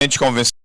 convencional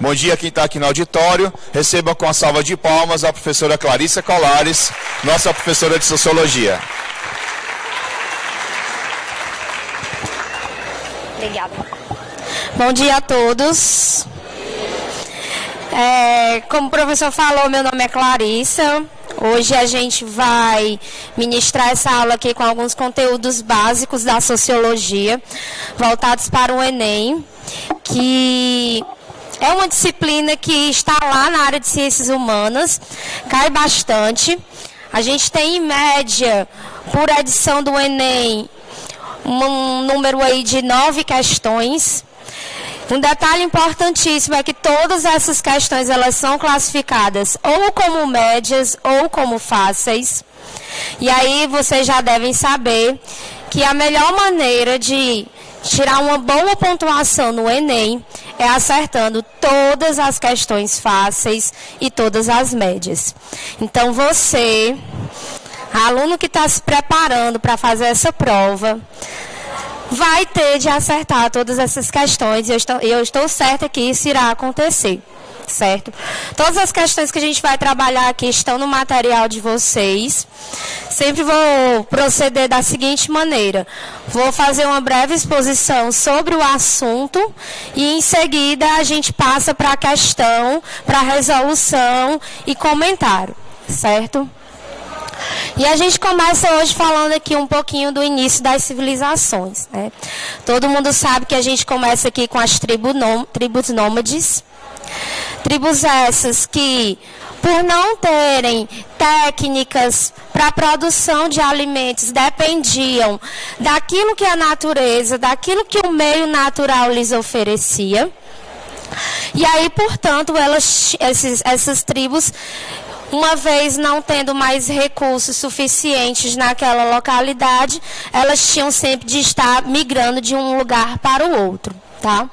Bom dia quem está aqui no auditório. Receba com a salva de palmas a professora Clarissa Colares, nossa professora de Sociologia. Obrigada. Bom dia a todos. Como o professor falou, meu nome é Clarissa. Hoje a gente vai ministrar essa aula aqui com alguns conteúdos básicos da sociologia, voltados para o Enem, que é uma disciplina que está lá na área de ciências humanas, cai bastante. A gente tem, em média, por edição do Enem, um número aí de 9 questões. Um detalhe importantíssimo é que todas essas questões elas são classificadas ou como médias ou como fáceis. E aí vocês já devem saber que a melhor maneira de tirar uma boa pontuação no Enem é acertando todas as questões fáceis e todas as médias. Então você, aluno que está se preparando para fazer essa prova, vai ter de acertar todas essas questões, e eu estou certa que isso irá acontecer, certo? Todas as questões que a gente vai trabalhar aqui estão no material de vocês. Sempre vou proceder da seguinte maneira: vou fazer uma breve exposição sobre o assunto e em seguida a gente passa para a questão, para a resolução e comentário, certo? E a gente começa hoje falando aqui um pouquinho do início das civilizações, né? Todo mundo sabe que a gente começa aqui com as tribos nômades. Tribos essas que, por não terem técnicas para a produção de alimentos, dependiam daquilo que a natureza, daquilo que o meio natural lhes oferecia. E aí, portanto, essas tribos, uma vez não tendo mais recursos suficientes naquela localidade, elas tinham sempre de estar migrando de um lugar para o outro, tá?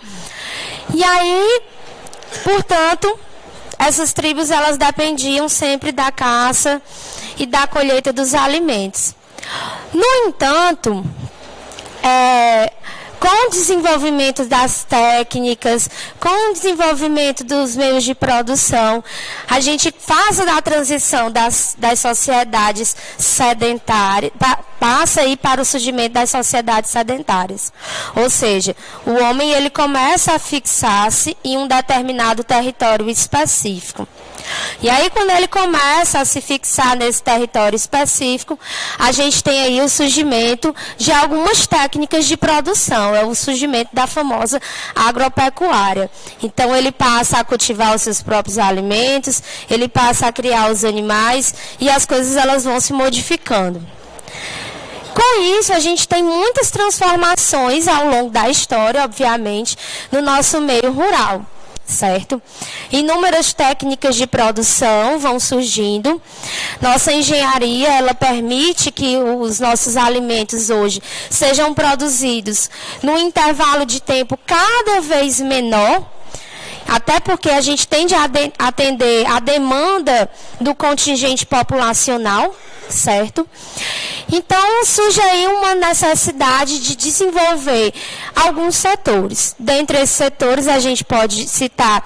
E aí, portanto, essas tribos elas dependiam sempre da caça e da colheita dos alimentos. No entanto, com o desenvolvimento das técnicas, com o desenvolvimento dos meios de produção, a gente faz a transição das sociedades sedentárias, passa aí para o surgimento das sociedades sedentárias. Ou seja, o homem ele começa a fixar-se em um determinado território específico. E aí, quando ele começa a se fixar nesse território específico, a gente tem aí o surgimento de algumas técnicas de produção. É o surgimento da famosa agropecuária. Então, ele passa a cultivar os seus próprios alimentos, ele passa a criar os animais e as coisas elas vão se modificando. Com isso, a gente tem muitas transformações ao longo da história, obviamente, no nosso meio rural. Certo? Inúmeras técnicas de produção vão surgindo. Nossa engenharia, ela permite que os nossos alimentos hoje sejam produzidos num intervalo de tempo cada vez menor, até porque a gente tende a atender a demanda do contingente populacional, certo? Então, surge aí uma necessidade de desenvolver alguns setores. Dentre esses setores, a gente pode citar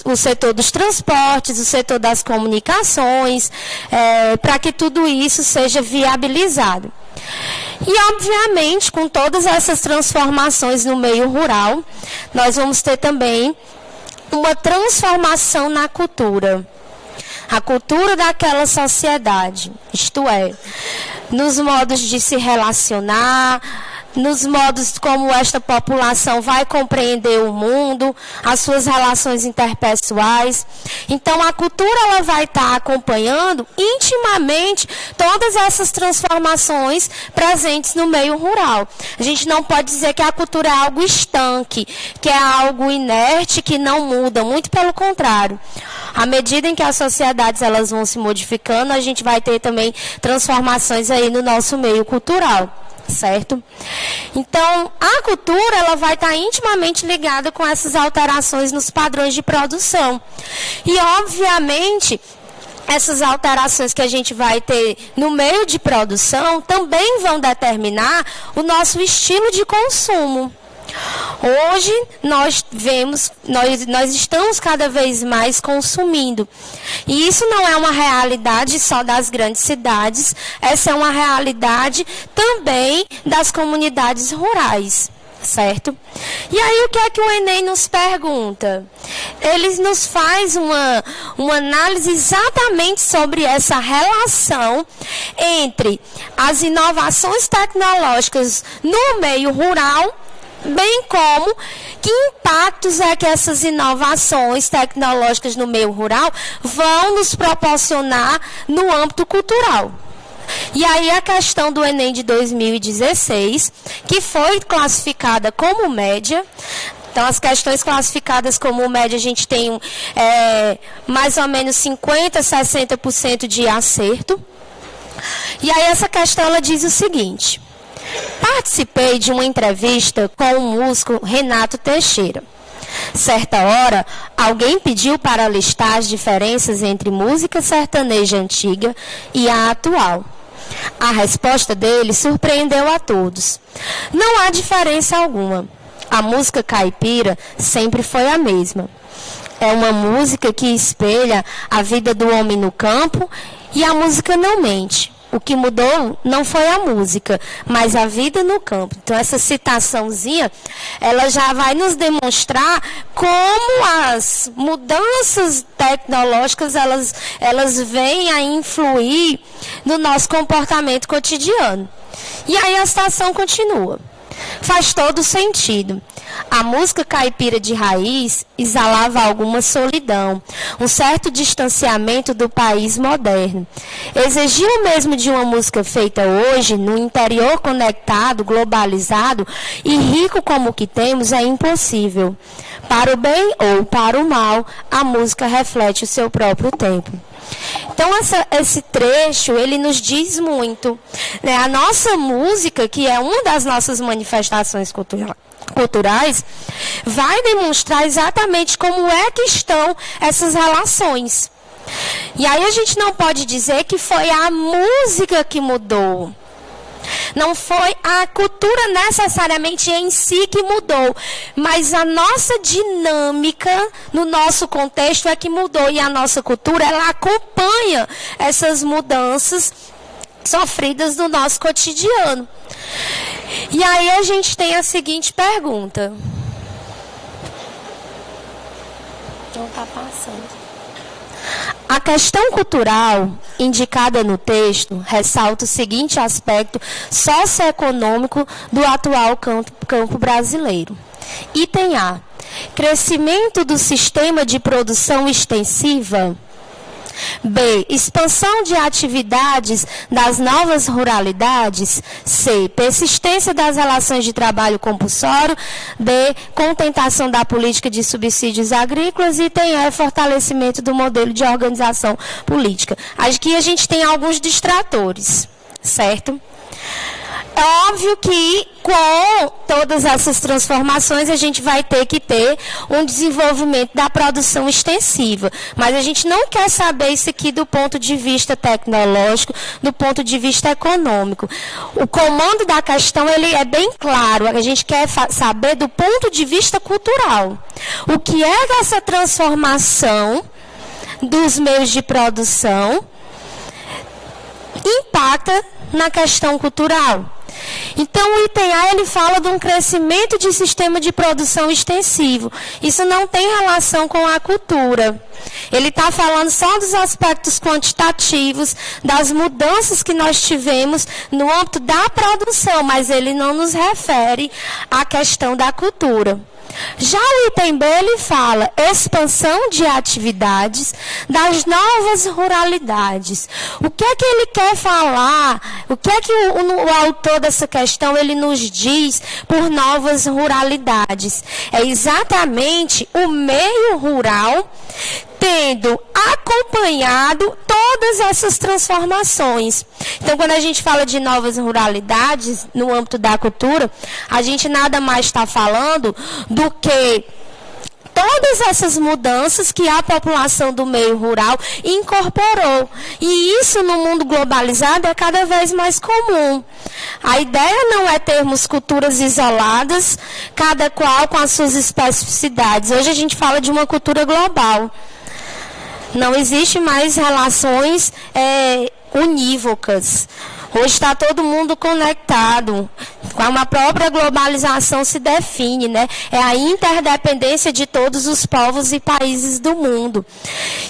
o setor dos transportes, o setor das comunicações, para que tudo isso seja viabilizado. E, obviamente, com todas essas transformações no meio rural, nós vamos ter também uma transformação na cultura. A cultura daquela sociedade, isto é, nos modos de se relacionar, nos modos como esta população vai compreender o mundo, as suas relações interpessoais. Então, a cultura ela vai estar acompanhando intimamente todas essas transformações presentes no meio rural. A gente não pode dizer que a cultura é algo estanque, que é algo inerte, que não muda, muito pelo contrário. À medida em que as sociedades elas vão se modificando, a gente vai ter também transformações aí no nosso meio cultural. Certo? Então, a cultura ela vai estar intimamente ligada com essas alterações nos padrões de produção. E, obviamente, essas alterações que a gente vai ter no meio de produção também vão determinar o nosso estilo de consumo. Hoje nós estamos cada vez mais consumindo. E isso não é uma realidade só das grandes cidades, essa é uma realidade também das comunidades rurais. Certo? E aí o que é que o Enem nos pergunta? Ele nos faz uma análise exatamente sobre essa relação entre as inovações tecnológicas no meio rural, bem como que impactos é que essas inovações tecnológicas no meio rural vão nos proporcionar no âmbito cultural. E aí a questão do Enem de 2016, que foi classificada como média. Então, as questões classificadas como média, a gente tem mais ou menos 50%, 60% de acerto. E aí essa questão, ela diz o seguinte: participei de uma entrevista com o músico Renato Teixeira. Certa hora, alguém pediu para listar as diferenças entre música sertaneja antiga e a atual. A resposta dele surpreendeu a todos. Não há diferença alguma. A música caipira sempre foi a mesma. É uma música que espelha a vida do homem no campo e a música não mente. O que mudou não foi a música, mas a vida no campo. Então, essa citaçãozinha, ela já vai nos demonstrar como as mudanças tecnológicas, elas vêm a influir no nosso comportamento cotidiano. E aí a citação continua. Faz todo sentido. A música caipira de raiz exalava alguma solidão, um certo distanciamento do país moderno. Exigir o mesmo de uma música feita hoje, no interior conectado, globalizado e rico como o que temos, é impossível. Para o bem ou para o mal, a música reflete o seu próprio tempo. Então, esse trecho, ele nos diz muito, né? A nossa música, que é uma das nossas manifestações culturais, vai demonstrar exatamente como é que estão essas relações. E aí a gente não pode dizer que foi a música que mudou. Não foi a cultura necessariamente em si que mudou, mas a nossa dinâmica no nosso contexto é que mudou, e a nossa cultura, ela acompanha essas mudanças sofridas no nosso cotidiano. E aí a gente tem a seguinte pergunta. Não está passando. A questão cultural indicada no texto ressalta o seguinte aspecto socioeconômico do atual campo brasileiro. Item A. Crescimento do sistema de produção extensiva. B. Expansão de atividades das novas ruralidades. C. Persistência das relações de trabalho compulsório. D. Contentação da política de subsídios agrícolas. E tem E. Fortalecimento do modelo de organização política. Aqui a gente tem alguns distratores, certo? É óbvio que com todas essas transformações a gente vai ter que ter um desenvolvimento da produção extensiva. Mas a gente não quer saber isso aqui do ponto de vista tecnológico, do ponto de vista econômico. O comando da questão, ele é bem claro. A gente quer saber do ponto de vista cultural. O que é essa transformação dos meios de produção impacta na questão cultural. Então, o item A, ele fala de um crescimento de sistema de produção extensivo. Isso não tem relação com a cultura. Ele está falando só dos aspectos quantitativos, das mudanças que nós tivemos no âmbito da produção, mas ele não nos refere à questão da cultura. Já o item B, ele fala expansão de atividades das novas ruralidades. O que é que ele quer falar? O que é que o autor dessa questão, ele nos diz por novas ruralidades? É exatamente o meio rural tendo acompanhado todas essas transformações. Então, quando a gente fala de novas ruralidades no âmbito da cultura, a gente nada mais está falando do que todas essas mudanças que a população do meio rural incorporou. E isso no mundo globalizado é cada vez mais comum. A ideia não é termos culturas isoladas, cada qual com as suas especificidades. Hoje a gente fala de uma cultura global. Não existe mais relações unívocas. Hoje está todo mundo conectado. Como a própria globalização se define, né? É a interdependência de todos os povos e países do mundo.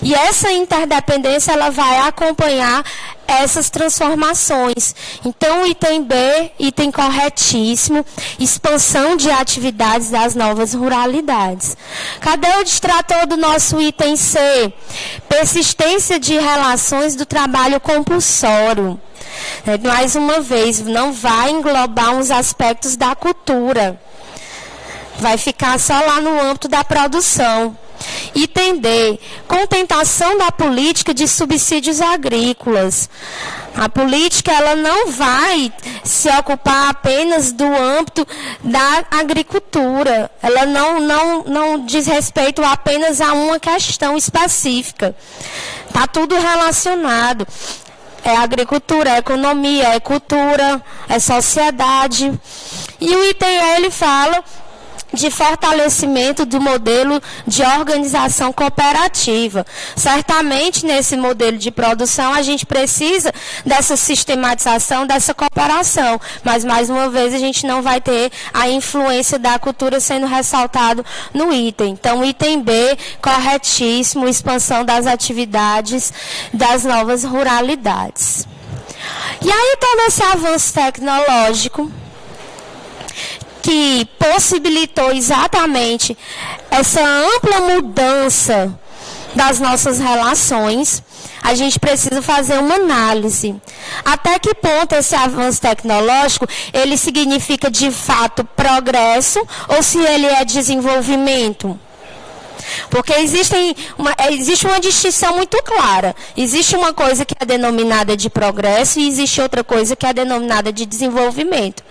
E essa interdependência, ela vai acompanhar essas transformações. Então, o item B, item corretíssimo, expansão de atividades das novas ruralidades. Cadê o distrator do nosso item C? Persistência de relações do trabalho compulsório. Mais uma vez, não vai englobar uns aspectos da cultura. Vai ficar só lá no âmbito da produção. Item D, contentação da política de subsídios agrícolas. A política, ela não vai se ocupar apenas do âmbito da agricultura. Ela não diz respeito apenas a uma questão específica. Está tudo relacionado. É agricultura, é economia, é cultura, é sociedade. E o item E, ele fala de fortalecimento do modelo de organização cooperativa. Certamente, nesse modelo de produção, a gente precisa dessa sistematização, dessa cooperação. Mas, mais uma vez, a gente não vai ter a influência da cultura sendo ressaltado no item. Então, item B, corretíssimo, expansão das atividades das novas ruralidades. E aí, todo esse avanço tecnológico que possibilitou exatamente essa ampla mudança das nossas relações, a gente precisa fazer uma análise. Até que ponto esse avanço tecnológico, ele significa de fato progresso ou se ele é desenvolvimento? Porque existe uma distinção muito clara. Existe uma coisa que é denominada de progresso e existe outra coisa que é denominada de desenvolvimento.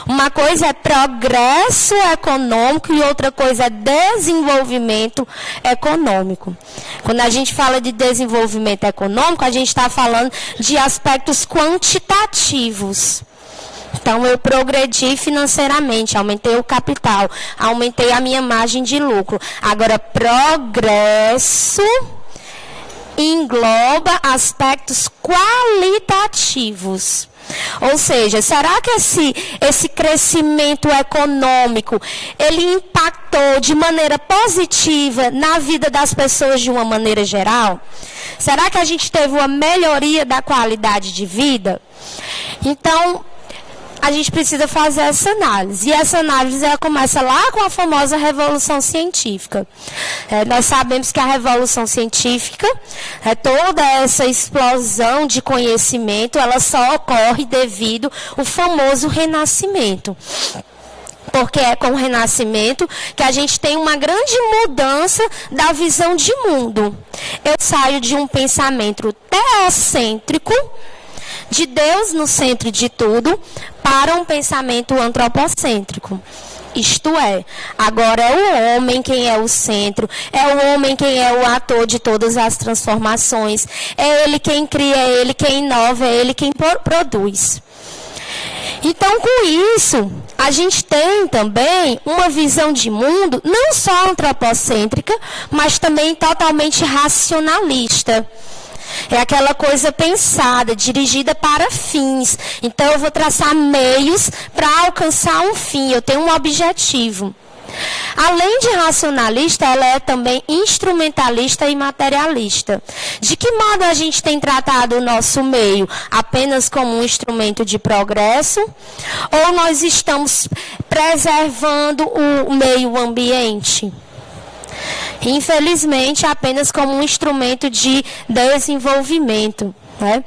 Uma coisa é progresso econômico e outra coisa é desenvolvimento econômico. Quando a gente fala de desenvolvimento econômico, a gente está falando de aspectos quantitativos. Então, eu progredi financeiramente, aumentei o capital, aumentei a minha margem de lucro. Agora, progresso engloba aspectos qualitativos. Ou seja, será que esse crescimento econômico, ele impactou de maneira positiva na vida das pessoas de uma maneira geral? Será que a gente teve uma melhoria da qualidade de vida? Então, a gente precisa fazer essa análise. E essa análise ela começa lá com a famosa Revolução Científica. Nós sabemos que a Revolução Científica, toda essa explosão de conhecimento, ela só ocorre devido ao famoso Renascimento. Porque é com o Renascimento que a gente tem uma grande mudança da visão de mundo. Eu saio de um pensamento teocêntrico, de Deus no centro de tudo, para um pensamento antropocêntrico. Isto é, agora é o homem quem é o centro, é o homem quem é o ator de todas as transformações, é ele quem cria, é ele quem inova, é ele quem produz. Então, com isso, a gente tem também uma visão de mundo não só antropocêntrica, mas também totalmente racionalista. É aquela coisa pensada, dirigida para fins. Então, eu vou traçar meios para alcançar um fim. Eu tenho um objetivo. Além de racionalista, ela é também instrumentalista e materialista. De que modo a gente tem tratado o nosso meio? Apenas como um instrumento de progresso? Ou nós estamos preservando o meio ambiente? Infelizmente, apenas como um instrumento de desenvolvimento, né?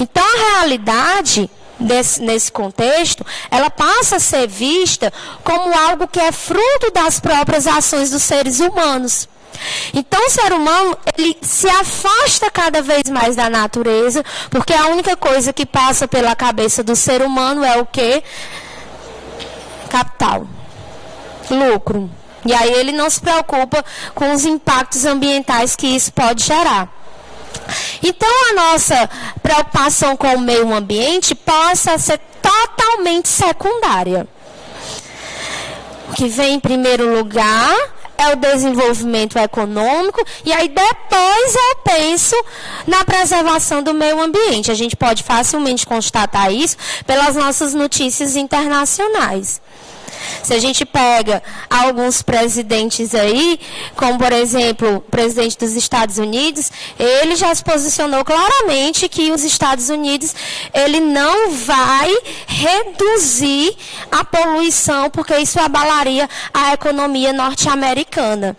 Então, a realidade, nesse contexto, ela passa a ser vista como algo que é fruto das próprias ações dos seres humanos. Então, o ser humano, ele se afasta cada vez mais da natureza, porque a única coisa que passa pela cabeça do ser humano é o quê? Capital, lucro. E aí ele não se preocupa com os impactos ambientais que isso pode gerar. Então, a nossa preocupação com o meio ambiente possa ser totalmente secundária. O que vem em primeiro lugar é o desenvolvimento econômico, e aí depois eu penso na preservação do meio ambiente. A gente pode facilmente constatar isso pelas nossas notícias internacionais. Se a gente pega alguns presidentes aí, como por exemplo o presidente dos Estados Unidos, ele já se posicionou claramente que os Estados Unidos, ele não vai reduzir a poluição, porque isso abalaria a economia norte-americana.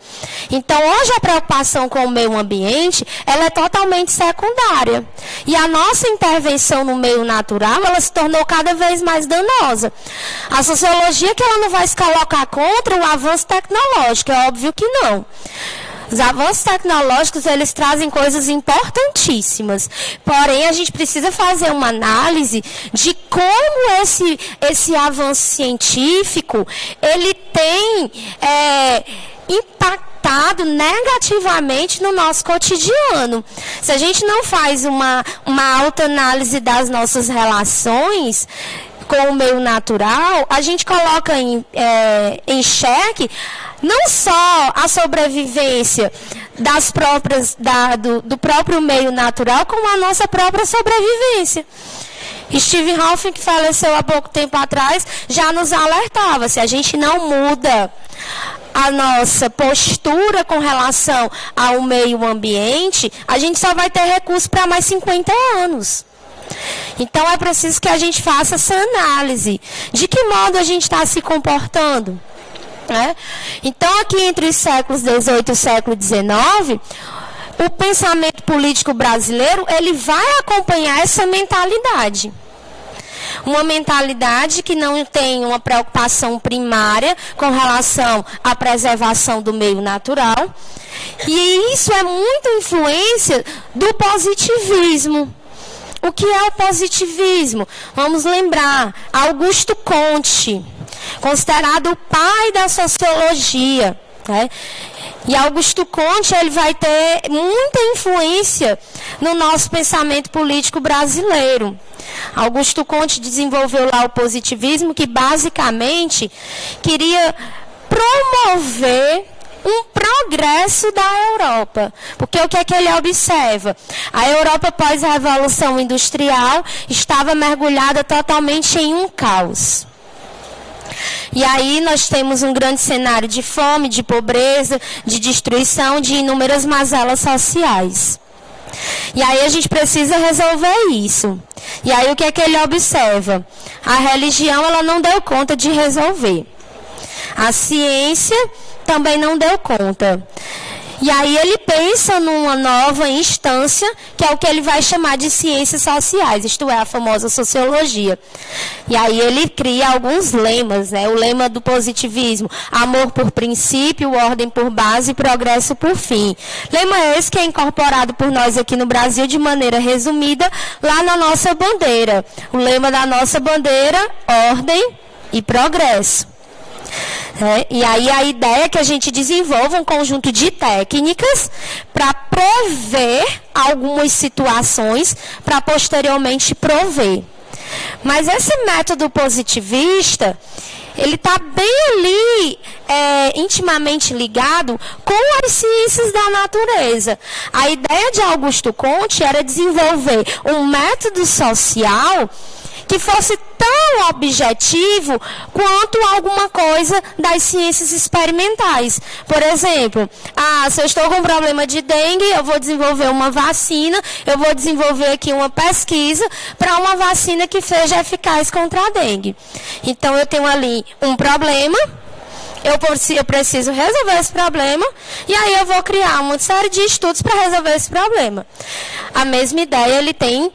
Então hoje a preocupação com o meio ambiente, ela é totalmente secundária. E a nossa intervenção no meio natural, ela se tornou cada vez mais danosa. A sociologia, que ela não vai se colocar contra o avanço tecnológico, é óbvio que não. Os avanços tecnológicos, eles trazem coisas importantíssimas. Porém, a gente precisa fazer uma análise de como esse avanço científico, ele tem impactado negativamente no nosso cotidiano. Se a gente não faz uma autoanálise das nossas relações com o meio natural, a gente coloca em xeque não só a sobrevivência do próprio meio natural, como a nossa própria sobrevivência. Steve Hawking, que faleceu há pouco tempo atrás, já nos alertava: se a gente não muda a nossa postura com relação ao meio ambiente, a gente só vai ter recurso para mais 50 anos. Então é preciso que a gente faça essa análise. De que modo a gente está se comportando? Então, aqui entre os séculos XVIII e o século XIX, o pensamento político brasileiro, ele vai acompanhar essa mentalidade. Uma mentalidade que não tem uma preocupação primária com relação à preservação do meio natural. E isso é muita influência do positivismo. O que é o positivismo? Vamos lembrar, Augusto Comte, considerado o pai da sociologia, né? E Augusto Comte, ele vai ter muita influência no nosso pensamento político brasileiro. Augusto Comte desenvolveu lá o positivismo, que basicamente queria promover um progresso da Europa. Porque o que é que ele observa? A Europa pós-revolução industrial estava mergulhada totalmente em um caos. E aí nós temos um grande cenário de fome, de pobreza, de destruição, de inúmeras mazelas sociais. E aí a gente precisa resolver isso. E aí o que é que ele observa? A religião, ela não deu conta de resolver. A ciência também não deu conta. E aí ele pensa numa nova instância, que é o que ele vai chamar de ciências sociais, isto é, a famosa sociologia. E aí ele cria alguns lemas, né? O lema do positivismo: amor por princípio, ordem por base e progresso por fim. Lema esse que é incorporado por nós aqui no Brasil de maneira resumida lá na nossa bandeira. O lema da nossa bandeira: ordem e progresso. E aí a ideia é que a gente desenvolva um conjunto de técnicas para prever algumas situações, para posteriormente prover. Mas esse método positivista, ele está bem ali, intimamente ligado com as ciências da natureza. A ideia de Augusto Comte era desenvolver um método social que fosse tão objetivo quanto alguma coisa das ciências experimentais. Por exemplo, se eu estou com um problema de dengue, eu vou desenvolver uma vacina, eu vou desenvolver aqui uma pesquisa para uma vacina que seja eficaz contra a dengue. Então, eu tenho ali um problema, eu preciso resolver esse problema, e aí eu vou criar uma série de estudos para resolver esse problema. A mesma ideia ele tem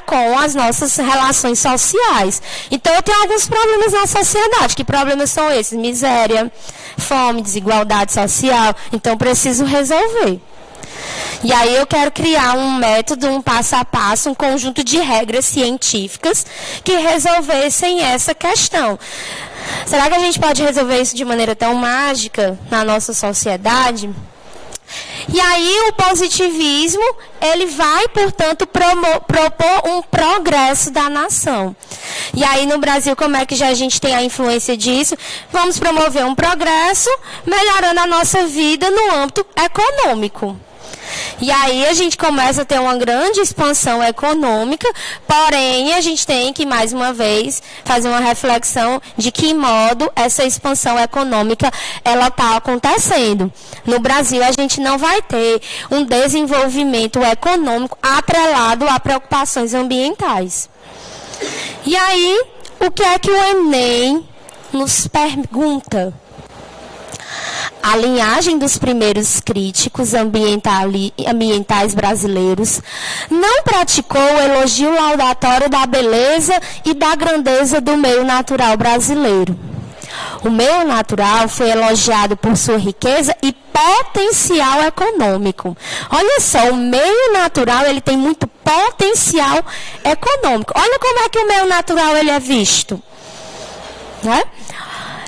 com as nossas relações sociais. Então, eu tenho alguns problemas na sociedade. Que problemas são esses? Miséria, fome, desigualdade social. Então, preciso resolver. E aí, eu quero criar um método, um passo a passo, um conjunto de regras científicas que resolvessem essa questão. Será que a gente pode resolver isso de maneira tão mágica na nossa sociedade? E aí o positivismo, ele vai, portanto, propor um progresso da nação. E aí no Brasil, como é que já a gente tem a influência disso? Vamos promover um progresso, melhorando a nossa vida no âmbito econômico. E aí a gente começa a ter uma grande expansão econômica, porém a gente tem que, mais uma vez, fazer uma reflexão de que modo essa expansão econômica ela está acontecendo. No Brasil, a gente não vai ter um desenvolvimento econômico atrelado a preocupações ambientais. E aí, o que é que o Enem nos pergunta? A linhagem dos primeiros críticos ambientais brasileiros não praticou o elogio laudatório da beleza e da grandeza do meio natural brasileiro. O meio natural foi elogiado por sua riqueza e potencial econômico. Olha só, o meio natural ele tem muito potencial econômico. Olha como é que o meio natural ele é visto, né?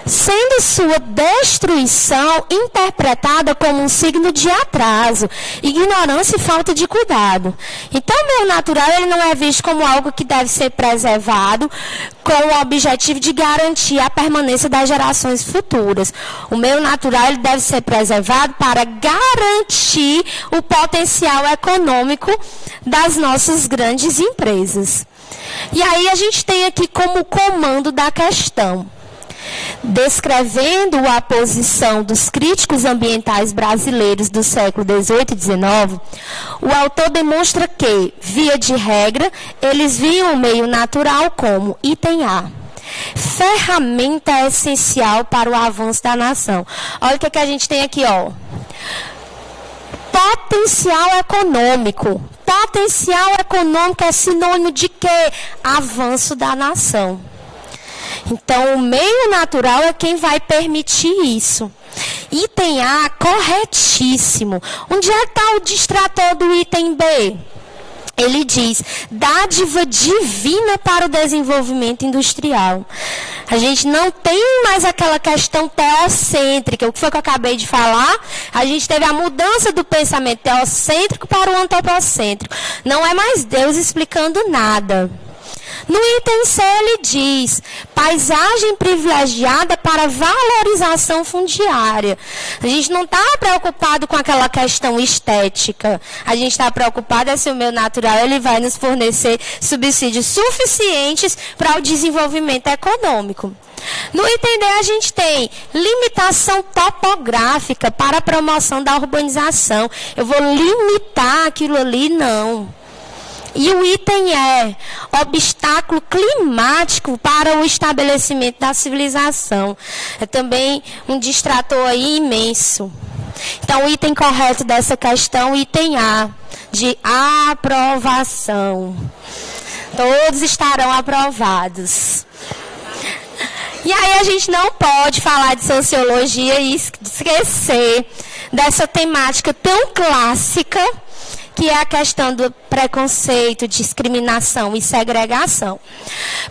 Sendo sua destruição interpretada como um signo de atraso, ignorância e falta de cuidado. Então, o meio natural ele não é visto como algo que deve ser preservado com o objetivo de garantir a permanência das gerações futuras. O meio natural ele deve ser preservado para garantir o potencial econômico das nossas grandes empresas. E aí a gente tem aqui como comando da questão. Descrevendo a posição dos críticos ambientais brasileiros do século XVIII e XIX, o autor demonstra que, via de regra, eles viam o meio natural como item A, ferramenta essencial para o avanço da nação. Olha o que a gente tem aqui, ó. Potencial econômico. Potencial econômico é sinônimo de quê? Avanço da nação. Então, o meio natural é quem vai permitir isso. Item A, corretíssimo. Onde é que está o distrator do item B? Ele diz, dádiva divina para o desenvolvimento industrial. A gente não tem mais aquela questão teocêntrica. O que foi que eu acabei de falar? A gente teve a mudança do pensamento teocêntrico para o antropocêntrico. Não é mais Deus explicando nada. No item C ele diz, paisagem privilegiada para valorização fundiária. A gente não está preocupado com aquela questão estética. A gente está preocupado se o meio natural ele vai nos fornecer subsídios suficientes para o desenvolvimento econômico. No item D a gente tem limitação topográfica para a promoção da urbanização. Eu vou limitar aquilo ali? Não. E o item é obstáculo climático para o estabelecimento da civilização. É também um distrator aí imenso. Então, o item correto dessa questão, item A, de aprovação. Todos estarão aprovados. E aí a gente não pode falar de sociologia e esquecer dessa temática tão clássica, que é a questão do preconceito, discriminação e segregação.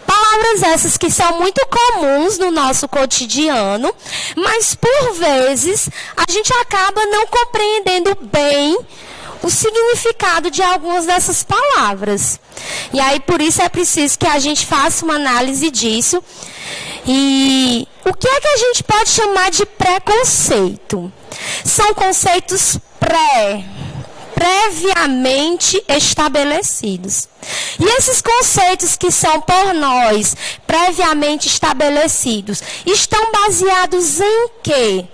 Palavras essas que são muito comuns no nosso cotidiano, mas por vezes a gente acaba não compreendendo bem o significado de algumas dessas palavras. E aí por isso é preciso que a gente faça uma análise disso. E o que é que a gente pode chamar de preconceito? São conceitos previamente estabelecidos. E esses conceitos que são por nós previamente estabelecidos estão baseados em quê?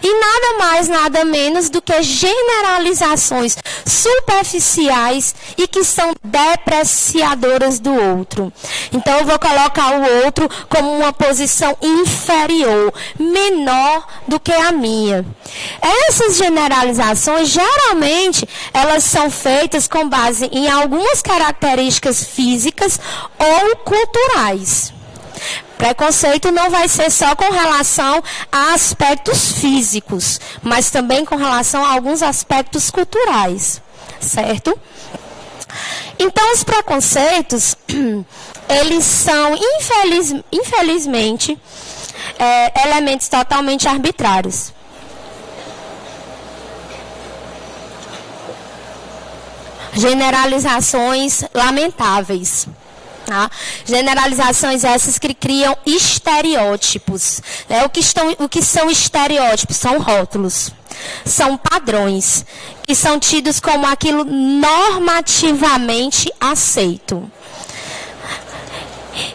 Em nada mais, nada menos do que generalizações superficiais e que são depreciadoras do outro. Então eu vou colocar o outro como uma posição inferior, menor do que a minha. Essas generalizações, geralmente, elas são feitas com base em algumas características físicas ou culturais. Preconceito não vai ser só com relação a aspectos físicos, mas também com relação a alguns aspectos culturais, certo? Então, os preconceitos, eles são, infelizmente, elementos totalmente arbitrários. Generalizações lamentáveis. Tá? Generalizações essas que criam estereótipos. Né? O que são estereótipos? São rótulos. São padrões que são tidos como aquilo normativamente aceito.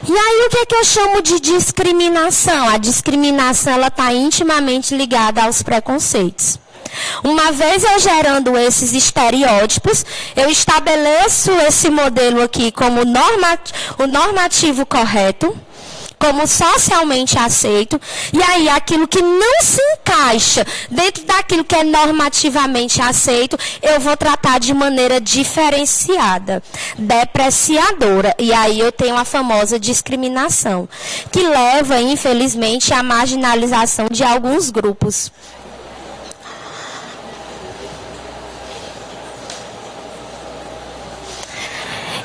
E aí o que é que eu chamo de discriminação? A discriminação está intimamente ligada aos preconceitos. Uma vez eu gerando esses estereótipos, eu estabeleço esse modelo aqui como o normativo correto, como socialmente aceito, e aí aquilo que não se encaixa dentro daquilo que é normativamente aceito, eu vou tratar de maneira diferenciada, depreciadora, e aí eu tenho a famosa discriminação, que leva, infelizmente, à marginalização de alguns grupos.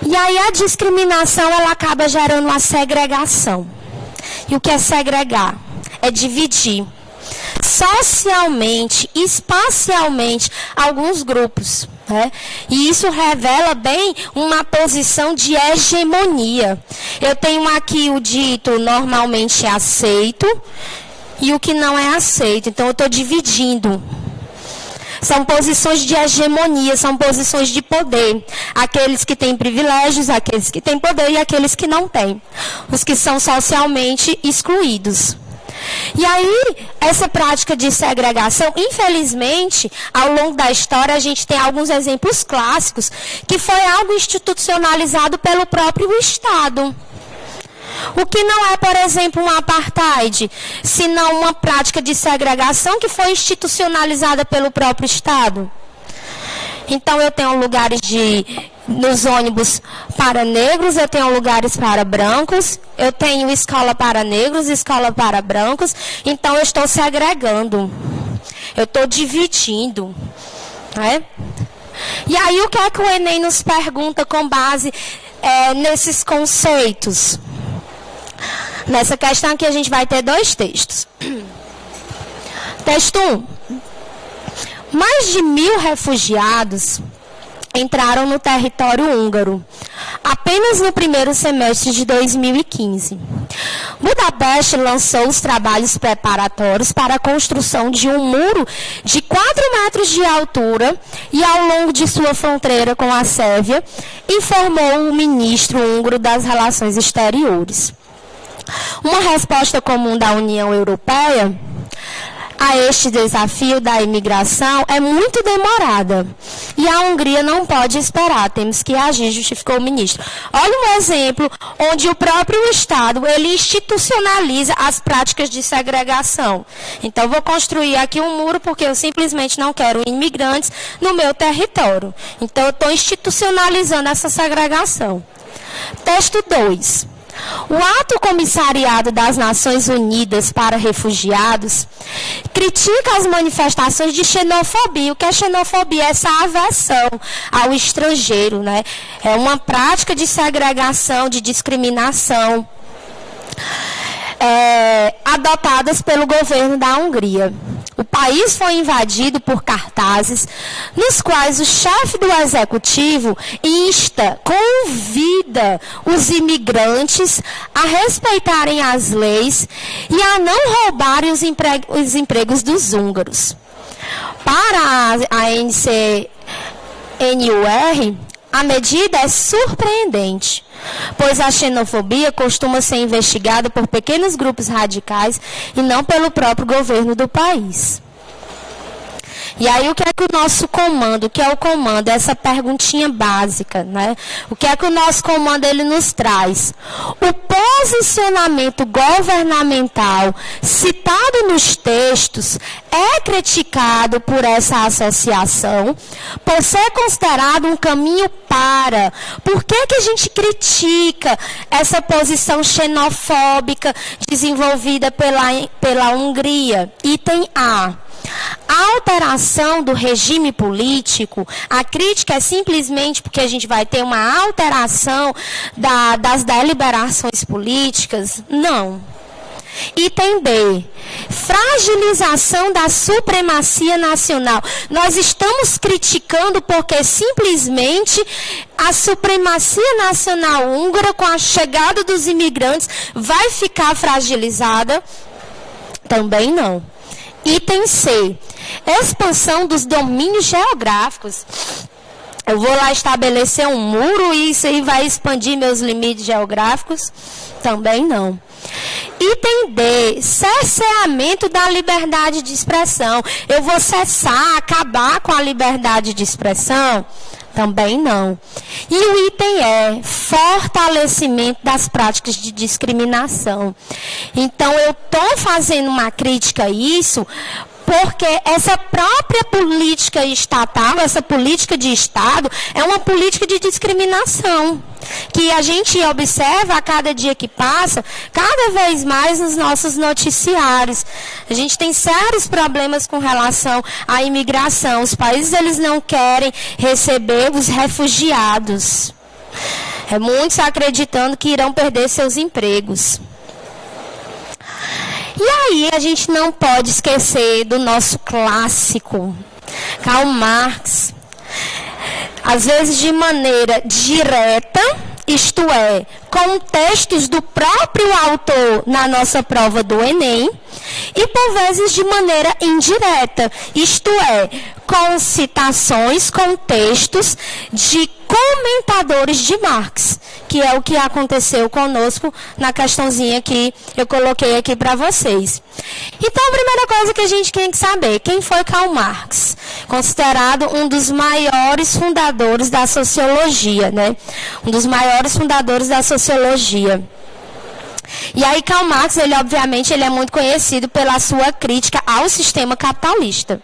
E aí a discriminação, ela acaba gerando uma segregação. E o que é segregar? É dividir socialmente, espacialmente, alguns grupos. Né? E isso revela bem uma posição de hegemonia. Eu tenho aqui o dito normalmente aceito e o que não é aceito. Então eu estou dividindo. São posições de hegemonia, são posições de poder. Aqueles que têm privilégios, aqueles que têm poder e aqueles que não têm. Os que são socialmente excluídos. E aí, essa prática de segregação, infelizmente, ao longo da história, a gente tem alguns exemplos clássicos, que foi algo institucionalizado pelo próprio Estado. O que não é, por exemplo, um apartheid, senão uma prática de segregação que foi institucionalizada pelo próprio Estado. Então, eu tenho lugares nos ônibus para negros, eu tenho lugares para brancos, eu tenho escola para negros, escola para brancos. Então, eu estou segregando, eu estou dividindo. Né? E aí, o que é que o Enem nos pergunta com base nesses conceitos? Nessa questão aqui a gente vai ter dois textos. Texto 1. Mais de 1.000 refugiados entraram no território húngaro, apenas no primeiro semestre de 2015. Budapeste lançou os trabalhos preparatórios para a construção de um muro de 4 metros de altura e ao longo de sua fronteira com a Sérvia, informou o ministro húngaro das Relações Exteriores. Uma resposta comum da União Europeia a este desafio da imigração é muito demorada. E a Hungria não pode esperar, temos que agir, justificou o ministro. Olha um exemplo onde o próprio Estado, ele institucionaliza as práticas de segregação. Então, vou construir aqui um muro porque eu simplesmente não quero imigrantes no meu território. Então, eu estou institucionalizando essa segregação. Texto 2. O Alto Comissariado das Nações Unidas para Refugiados critica as manifestações de xenofobia. O que é xenofobia? Essa aversão ao estrangeiro, né? É uma prática de segregação, de discriminação, adotadas pelo governo da Hungria. O país foi invadido por cartazes nos quais o chefe do executivo convida os imigrantes a respeitarem as leis e a não roubarem os empregos dos húngaros. Para a NCNUR, a medida é surpreendente, pois a xenofobia costuma ser investigada por pequenos grupos radicais e não pelo próprio governo do país. E aí, o que é que o nosso comando, o que é o comando? Essa perguntinha básica, né? O que é que o nosso comando, ele nos traz? O posicionamento governamental citado nos textos é criticado por essa associação por ser considerado um caminho para. Por que que a gente critica essa posição xenofóbica desenvolvida pela Hungria? Item A. A alteração do regime político, a crítica é simplesmente porque a gente vai ter uma alteração das deliberações políticas? Não. Item B, fragilização da supremacia nacional. Nós estamos criticando porque simplesmente a supremacia nacional húngara, com a chegada dos imigrantes, vai ficar fragilizada? Também não. Item C, expansão dos domínios geográficos. Eu vou lá estabelecer um muro e isso aí vai expandir meus limites geográficos? Também não. Item D, cerceamento da liberdade de expressão. Eu vou cessar, acabar com a liberdade de expressão? Também não. E o item E, fortalecimento das práticas de discriminação. Então, eu estou fazendo uma crítica a isso porque essa própria política estatal, essa política de Estado, é uma política de discriminação, que a gente observa a cada dia que passa, cada vez mais nos nossos noticiários. A gente tem sérios problemas com relação à imigração. Os países, eles não querem receber os refugiados. Muitos acreditando que irão perder seus empregos. E aí a gente não pode esquecer do nosso clássico, Karl Marx. Às vezes de maneira direta, isto é, com textos do próprio autor na nossa prova do Enem, e por vezes de maneira indireta, isto é, com citações, com textos de comentadores de Marx, que é o que aconteceu conosco na questãozinha que eu coloquei aqui para vocês. Então, a primeira coisa que a gente tem que saber, quem foi Karl Marx? Considerado um dos maiores fundadores da sociologia, né? Um dos maiores fundadores da sociologia. E aí, Karl Marx, ele obviamente, ele é muito conhecido pela sua crítica ao sistema capitalista.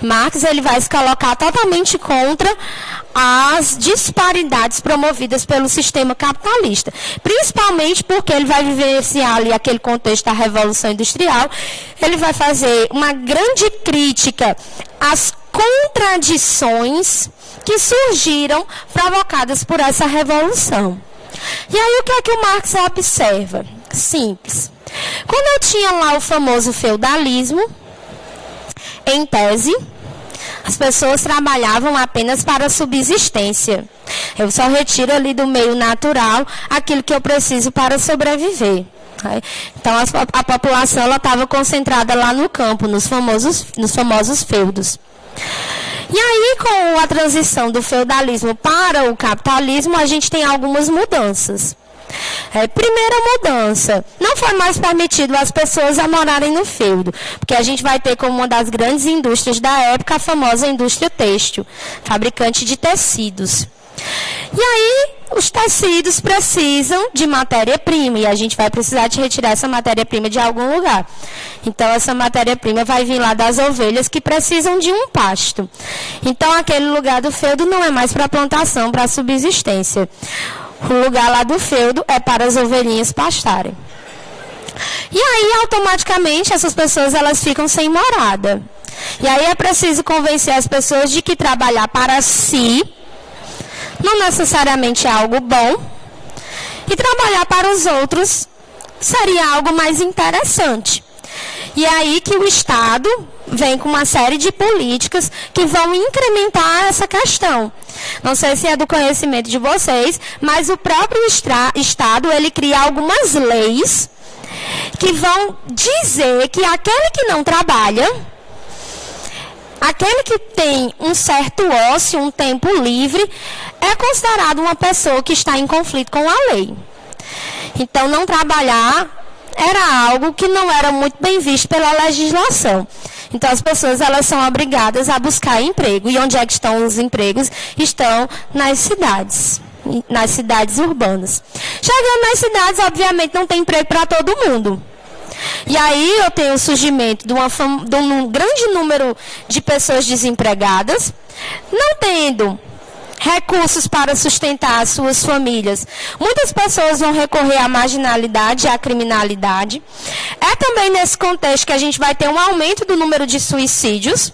Marx, ele vai se colocar totalmente contra as disparidades promovidas pelo sistema capitalista, principalmente porque ele vai vivenciar ali aquele contexto da Revolução Industrial. Ele vai fazer uma grande crítica às contradições que surgiram provocadas por essa revolução. E aí, o que é que o Marx observa? Simples. Quando eu tinha lá o famoso feudalismo, em tese, as pessoas trabalhavam apenas para a subsistência. Eu só retiro ali do meio natural aquilo que eu preciso para sobreviver. Então, a população estava concentrada lá no campo, nos famosos feudos. E aí, com a transição do feudalismo para o capitalismo, a gente tem algumas mudanças. Primeira mudança, não foi mais permitido as pessoas a morarem no feudo, porque a gente vai ter como uma das grandes indústrias da época a famosa indústria têxtil, fabricante de tecidos. E aí, os tecidos precisam de matéria-prima, e a gente vai precisar de retirar essa matéria-prima de algum lugar. Então, essa matéria-prima vai vir lá das ovelhas que precisam de um pasto. Então, aquele lugar do feudo não é mais para plantação, para subsistência. O lugar lá do feudo é para as ovelhinhas pastarem. E aí, automaticamente, essas pessoas elas ficam sem morada. E aí é preciso convencer as pessoas de que trabalhar para si não necessariamente é algo bom, e trabalhar para os outros seria algo mais interessante. E é aí que o Estado vem com uma série de políticas que vão incrementar essa questão. Não sei se é do conhecimento de vocês, mas o próprio Estado, ele cria algumas leis que vão dizer que aquele que não trabalha, aquele que tem um certo ócio, um tempo livre, é considerado uma pessoa que está em conflito com a lei. Então, não trabalhar era algo que não era muito bem visto pela legislação. Então, as pessoas elas são obrigadas a buscar emprego. E onde é que estão os empregos? Estão nas cidades urbanas. Chegando nas cidades, obviamente, não tem emprego para todo mundo. E aí eu tenho o surgimento de um grande número de pessoas desempregadas, não tendo recursos para sustentar as suas famílias. Muitas pessoas vão recorrer à marginalidade, à criminalidade. É também nesse contexto que a gente vai ter um aumento do número de suicídios,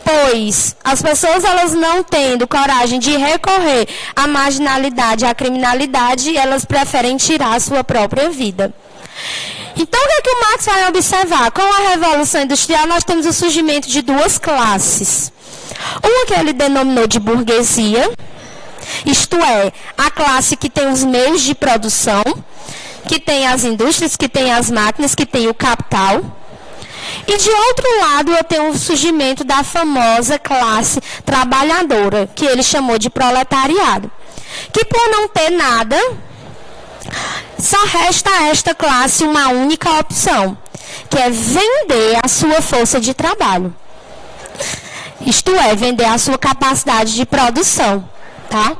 pois as pessoas elas não tendo coragem de recorrer à marginalidade, à criminalidade, elas preferem tirar a sua própria vida. Então, o que é que o Marx vai observar? Com a Revolução Industrial, nós temos o surgimento de duas classes. Uma que ele denominou de burguesia, isto é, a classe que tem os meios de produção, que tem as indústrias, que tem as máquinas, que tem o capital. E de outro lado, eu tenho o surgimento da famosa classe trabalhadora, que ele chamou de proletariado. Que por não ter nada, só resta a esta classe uma única opção, que é vender a sua força de trabalho. Isto é, vender a sua capacidade de produção. Tá?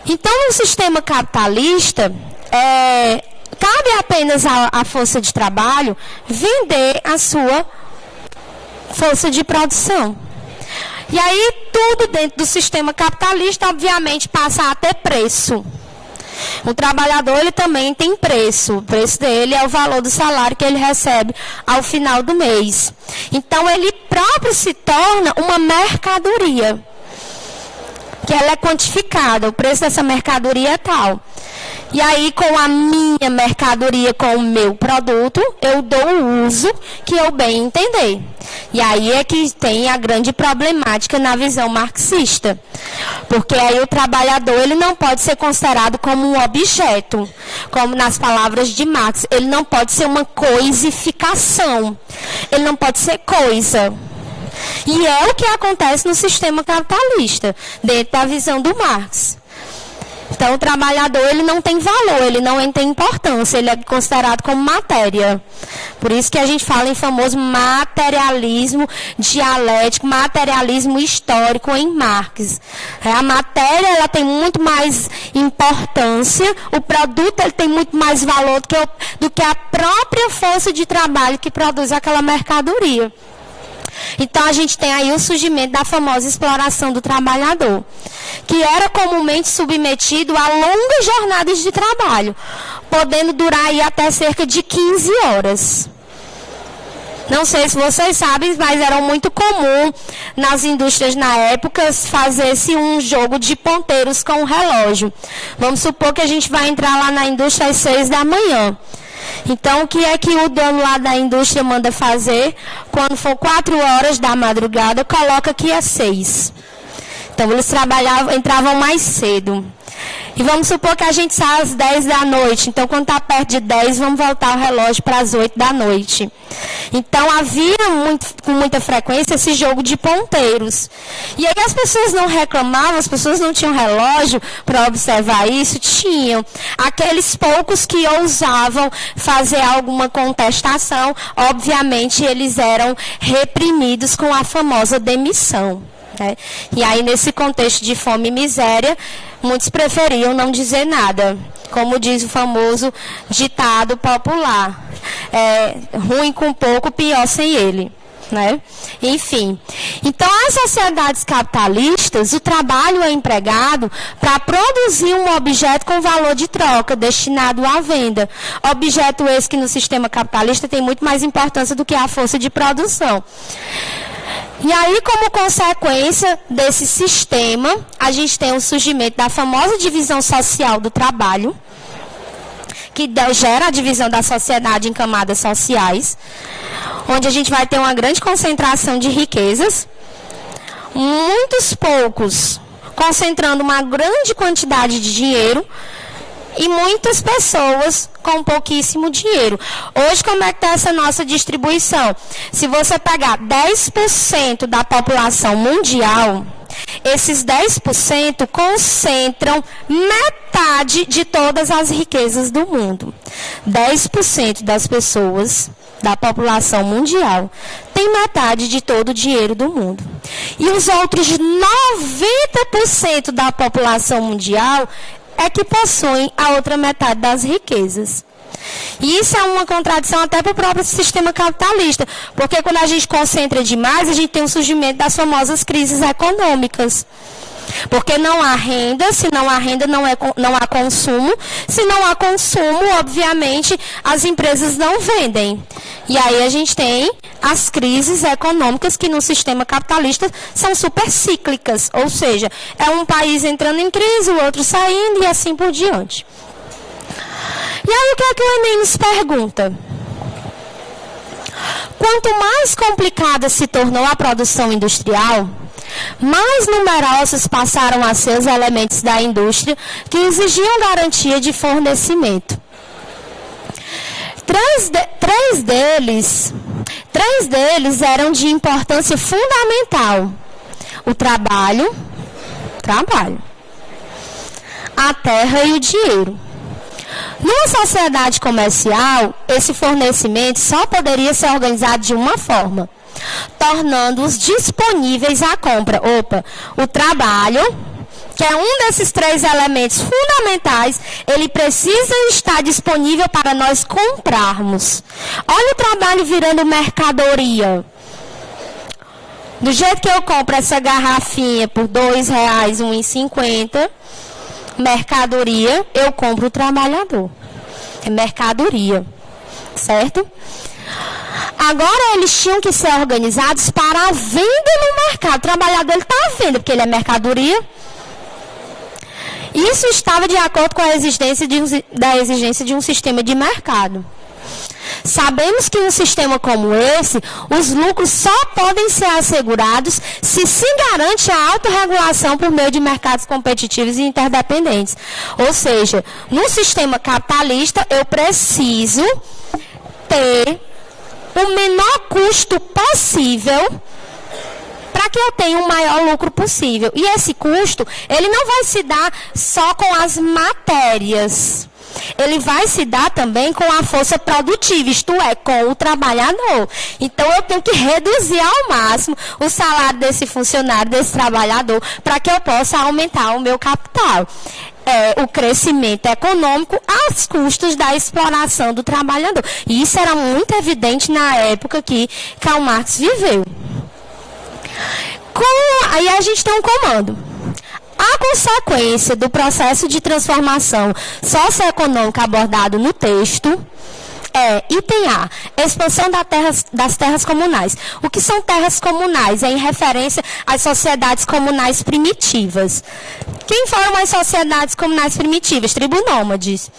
Então, no sistema capitalista, cabe apenas à força de trabalho vender a sua força de produção. E aí, tudo dentro do sistema capitalista, obviamente, passa a ter preço. O trabalhador, ele também tem preço. O preço dele é o valor do salário que ele recebe ao final do mês. Então, ele próprio se torna uma mercadoria, que ela é quantificada. O preço dessa mercadoria é tal. E aí, com a minha mercadoria, com o meu produto, eu dou o uso que eu bem entender. E aí é que tem a grande problemática na visão marxista. Porque aí o trabalhador, ele não pode ser considerado como um objeto, como nas palavras de Marx. Ele não pode ser uma coisificação. Ele não pode ser coisa. E é o que acontece no sistema capitalista, dentro da visão do Marx. Então, o trabalhador, ele não tem valor, ele não tem importância, ele é considerado como matéria. Por isso que a gente fala em famoso materialismo dialético, materialismo histórico em Marx. A matéria, ela tem muito mais importância, o produto, ele tem muito mais valor do que a própria força de trabalho que produz aquela mercadoria. Então, a gente tem aí o surgimento da famosa exploração do trabalhador, que era comumente submetido a longas jornadas de trabalho, podendo durar aí até cerca de 15 horas. Não sei se vocês sabem, mas era muito comum nas indústrias na época fazer-se um jogo de ponteiros com o relógio. Vamos supor que a gente vai entrar lá na indústria às 6 da manhã. Então, o que é que o dono lá da indústria manda fazer? Quando for 4 horas da madrugada, coloca aqui às 6. Então, eles entravam mais cedo. E vamos supor que a gente sai às 10 da noite. Então, quando está perto de 10, vamos voltar o relógio para as 8 da noite. Então, havia com muita frequência esse jogo de ponteiros. E aí as pessoas não reclamavam, as pessoas não tinham relógio para observar isso? Tinham. Aqueles poucos que ousavam fazer alguma contestação, obviamente, eles eram reprimidos com a famosa demissão. Né? E aí, nesse contexto de fome e miséria, muitos preferiam não dizer nada. Como diz o famoso ditado popular. Ruim com pouco, pior sem ele. Né? Enfim. Então, as sociedades capitalistas, o trabalho é empregado para produzir um objeto com valor de troca, destinado à venda. Objeto esse que no sistema capitalista tem muito mais importância do que a força de produção. E aí, como consequência desse sistema, a gente tem o surgimento da famosa divisão social do trabalho, que gera a divisão da sociedade em camadas sociais, onde a gente vai ter uma grande concentração de riquezas, muitos poucos concentrando uma grande quantidade de dinheiro, e muitas pessoas com pouquíssimo dinheiro. Hoje, como é que está essa nossa distribuição? Se você pegar 10% da população mundial, esses 10% concentram metade de todas as riquezas do mundo. 10% das pessoas da população mundial tem metade de todo o dinheiro do mundo. E os outros 90% da população mundial é que possuem a outra metade das riquezas. E isso é uma contradição até para o próprio sistema capitalista, porque quando a gente concentra demais, a gente tem o surgimento das famosas crises econômicas. Porque não há renda, se não há renda não há consumo, se não há consumo, obviamente, as empresas não vendem. E aí a gente tem as crises econômicas que no sistema capitalista são super cíclicas, ou seja, é um país entrando em crise, o outro saindo e assim por diante. E aí o que é que o Enem nos pergunta? Quanto mais complicada se tornou a produção industrial, mais numerosos passaram a ser os elementos da indústria que exigiam garantia de fornecimento. Três deles eram de importância fundamental: o trabalho, a terra e o dinheiro. Numa sociedade comercial, esse fornecimento só poderia ser organizado de uma forma: tornando-os disponíveis à compra. O trabalho, que é um desses 3 elementos fundamentais, ele precisa estar disponível para nós comprarmos. Olha o trabalho virando mercadoria. Do jeito que eu compro essa garrafinha por R$2, R$1,50, mercadoria, eu compro o trabalhador. É mercadoria, certo? Agora eles tinham que ser organizados para a venda no mercado. O trabalhador está à venda, porque ele é mercadoria. Isso estava de acordo com a exigência de um sistema de mercado. Sabemos que em um sistema como esse, os lucros só podem ser assegurados se garante a autorregulação por meio de mercados competitivos e interdependentes. Ou seja, num sistema capitalista, eu preciso ter o menor custo possível para que eu tenha o maior lucro possível. E esse custo, ele não vai se dar só com as matérias. Ele vai se dar também com a força produtiva, isto é, com o trabalhador. Então, eu tenho que reduzir ao máximo o salário desse funcionário, desse trabalhador, para que eu possa aumentar o meu capital. O crescimento econômico aos custos da exploração do trabalhador. E isso era muito evidente na época que Karl Marx viveu. Aí a gente tem um comando. A consequência do processo de transformação socioeconômica abordado no texto é, item A, expansão das terras comunais. O que são terras comunais? É em referência às sociedades comunais primitivas. Quem foram as sociedades comunais primitivas? Tribunômades.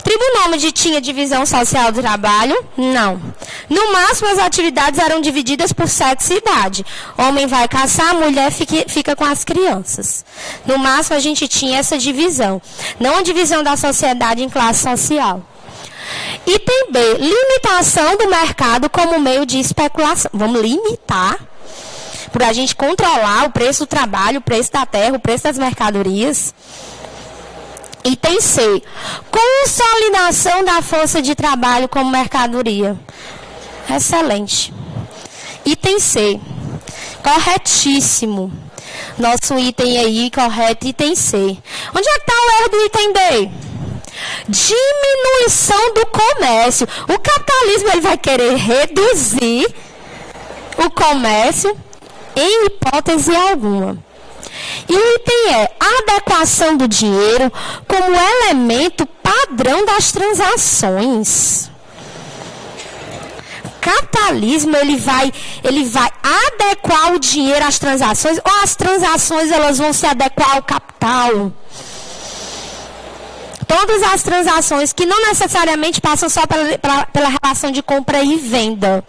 Tribunômade tinha divisão social do trabalho? Não. No máximo, as atividades eram divididas por sexo e idade. Homem vai caçar, mulher fica com as crianças. No máximo, a gente tinha essa divisão. Não a divisão da sociedade em classe social. Item B, limitação do mercado como meio de especulação. Vamos limitar, para a gente controlar o preço do trabalho, o preço da terra, o preço das mercadorias. Item C, consolidação da força de trabalho como mercadoria. Excelente. Item C, corretíssimo. Nosso item aí, correto, item C. Onde é que está o erro do item B? Diminuição do comércio. O capitalismo ele vai querer reduzir o comércio em hipótese alguma. E o item é adequação do dinheiro como elemento padrão das transações. O capitalismo ele vai adequar o dinheiro às transações, ou as transações elas vão se adequar ao capital. Todas as transações que não necessariamente passam só pela relação de compra e venda.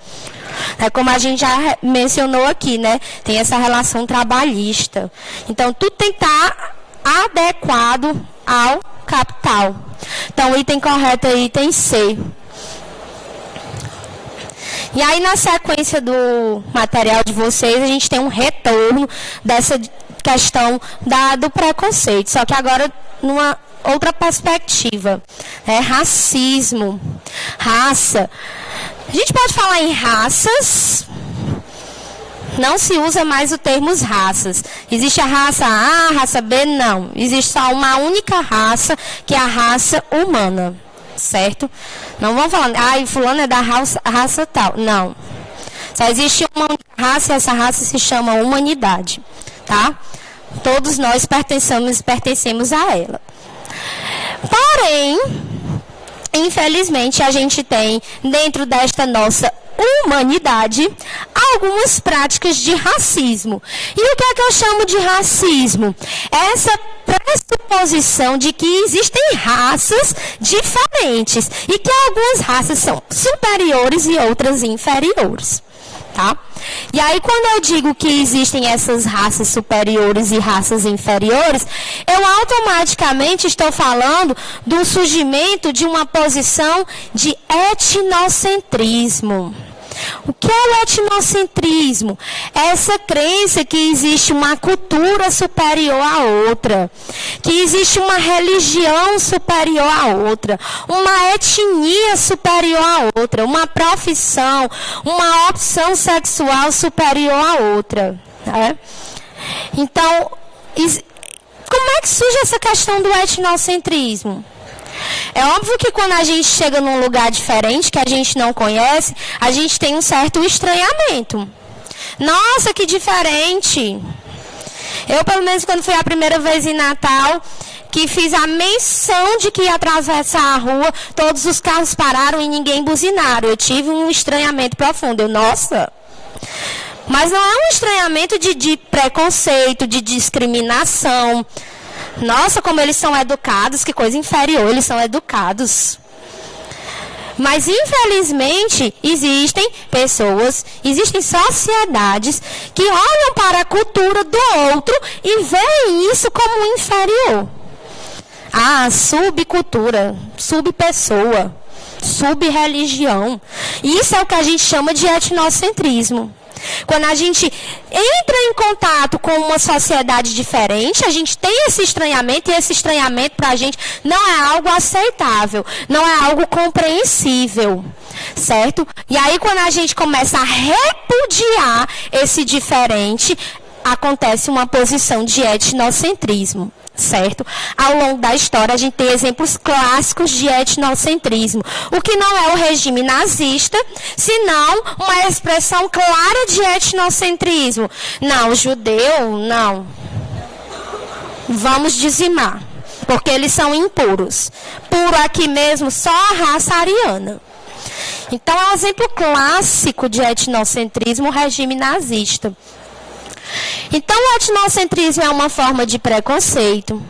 É como a gente já mencionou aqui, né? Tem essa relação trabalhista. Então, tudo tem que estar adequado ao capital. Então, o item correto é item C. E aí, na sequência do material de vocês, a gente tem um retorno dessa questão do preconceito. Só que agora, numa outra perspectiva. Racismo, raça. A gente pode falar em raças, não se usa mais o termo raças. Existe a raça A, a raça B? Não. Existe só uma única raça, que é a raça humana. Certo? Não vamos falar, fulano é da raça tal. Não. Só existe uma única raça e essa raça se chama humanidade. Tá? Todos nós pertencemos a ela. Porém, infelizmente, a gente tem, dentro desta nossa humanidade, algumas práticas de racismo. E o que é que eu chamo de racismo? Essa pressuposição de que existem raças diferentes e que algumas raças são superiores e outras inferiores. Tá? E aí, quando eu digo que existem essas raças superiores e raças inferiores, eu automaticamente estou falando do surgimento de uma posição de etnocentrismo. O que é o etnocentrismo? É essa crença que existe uma cultura superior à outra, que existe uma religião superior à outra, uma etnia superior à outra, uma profissão, uma opção sexual superior à outra. Né? Então, como é que surge essa questão do etnocentrismo? É óbvio que quando a gente chega num lugar diferente, que a gente não conhece, a gente tem um certo estranhamento. Nossa, que diferente! Eu, pelo menos, quando fui a primeira vez em Natal, que fiz a menção de que ia atravessar a rua, todos os carros pararam e ninguém buzinaram. Eu tive um estranhamento profundo. Nossa! Mas não é um estranhamento de preconceito, de discriminação. Nossa, como eles são educados, que coisa inferior, eles são educados. Mas, infelizmente, existem pessoas, existem sociedades que olham para a cultura do outro e veem isso como inferior. Ah, subcultura, subpessoa, subreligião. Isso é o que a gente chama de etnocentrismo. Quando a gente entra em contato com uma sociedade diferente, a gente tem esse estranhamento, e esse estranhamento para a gente não é algo aceitável, não é algo compreensível, certo? E aí, quando a gente começa a repudiar esse diferente, acontece uma posição de etnocentrismo. Certo? Ao longo da história, a gente tem exemplos clássicos de etnocentrismo. O que não é o regime nazista, senão uma expressão clara de etnocentrismo. Não, judeu, não. Vamos dizimar, porque eles são impuros. Puro aqui mesmo, só a raça ariana. Então, é um exemplo clássico de etnocentrismo, o regime nazista. Então, o etnocentrismo é uma forma de preconceito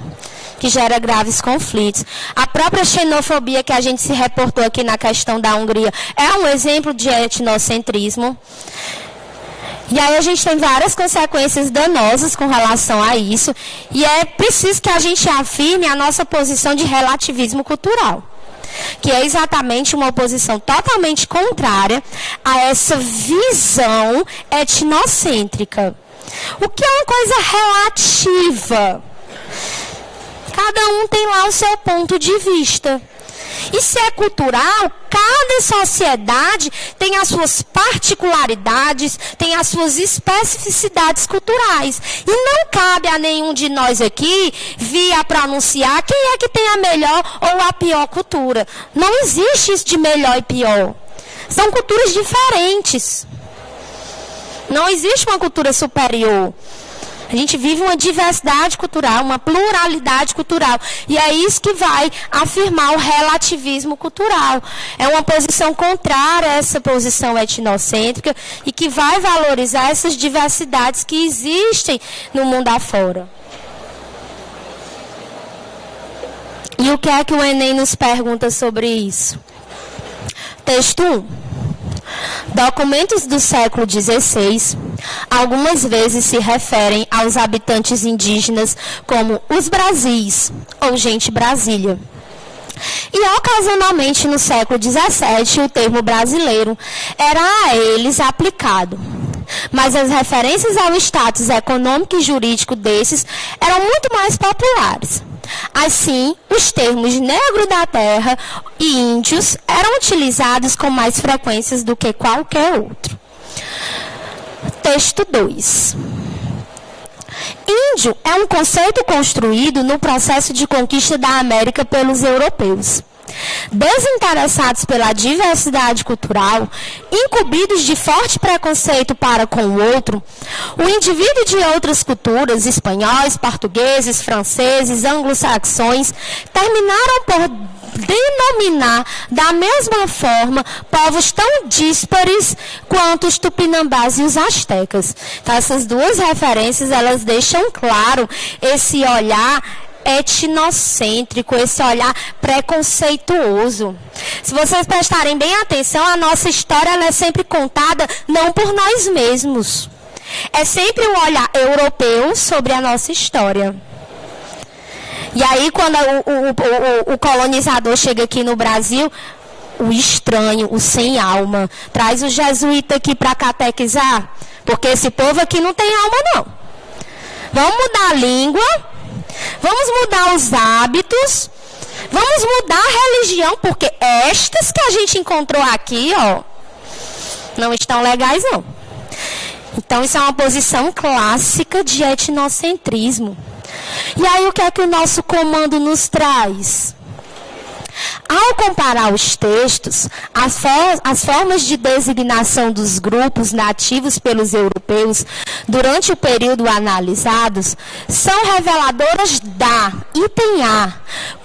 que gera graves conflitos. A própria xenofobia que a gente se reportou aqui na questão da Hungria é um exemplo de etnocentrismo. E aí a gente tem várias consequências danosas com relação a isso. E é preciso que a gente afirme a nossa posição de relativismo cultural, que é exatamente uma oposição totalmente contrária a essa visão etnocêntrica. O que é uma coisa relativa? Cada um tem lá o seu ponto de vista. E se é cultural, cada sociedade tem as suas particularidades, tem as suas especificidades culturais. E não cabe a nenhum de nós aqui vir a pronunciar quem é que tem a melhor ou a pior cultura. Não existe isso de melhor e pior. São culturas diferentes. Não existe uma cultura superior. A gente vive uma diversidade cultural, uma pluralidade cultural. E é isso que vai afirmar o relativismo cultural. É uma posição contrária a essa posição etnocêntrica e que vai valorizar essas diversidades que existem no mundo afora. E o que é que o Enem nos pergunta sobre isso? Texto 1. Documentos do século XVI algumas vezes se referem aos habitantes indígenas como os Brasis, ou gente Brasília. E ocasionalmente no século XVII o termo brasileiro era a eles aplicado. Mas as referências ao status econômico e jurídico desses eram muito mais populares. Assim, os termos negro da terra e índios eram utilizados com mais frequência do que qualquer outro. Texto 2. Índio é um conceito construído no processo de conquista da América pelos europeus. Desinteressados pela diversidade cultural, incumbidos de forte preconceito para com o outro, o indivíduo de outras culturas, espanhóis, portugueses, franceses, anglo-saxões, terminaram por denominar da mesma forma povos tão díspares quanto os tupinambás e os astecas. Então, essas duas referências, elas deixam claro esse olhar etnocêntrico, esse olhar preconceituoso. Se vocês prestarem bem atenção, a nossa história ela é sempre contada não por nós mesmos. É sempre um olhar europeu sobre a nossa história. E aí, quando o colonizador chega aqui no Brasil, o estranho, o sem alma, traz o jesuíta aqui para catequizar, porque esse povo aqui não tem alma, não. Vamos mudar a língua, vamos mudar os hábitos, vamos mudar a religião, porque estas que a gente encontrou aqui, ó, não estão legais, não. Então, isso é uma posição clássica de etnocentrismo. E aí, o que é que o nosso comando nos traz? Ao comparar os textos, as formas de designação dos grupos nativos pelos europeus durante o período analisados são reveladoras da, item A,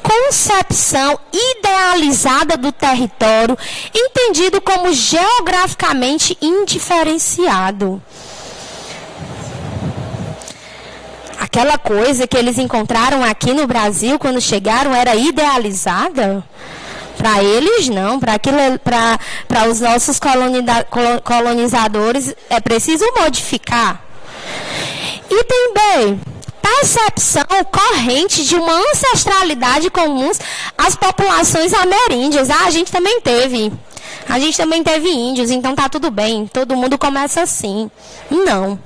concepção idealizada do território, entendido como geograficamente indiferenciado. Aquela coisa que eles encontraram aqui no Brasil quando chegaram era idealizada? Para eles não, para os nossos colonizadores é preciso modificar. Item B, percepção corrente de uma ancestralidade comum às populações ameríndias. A gente também teve índios, então tá tudo bem, todo mundo começa assim. Não.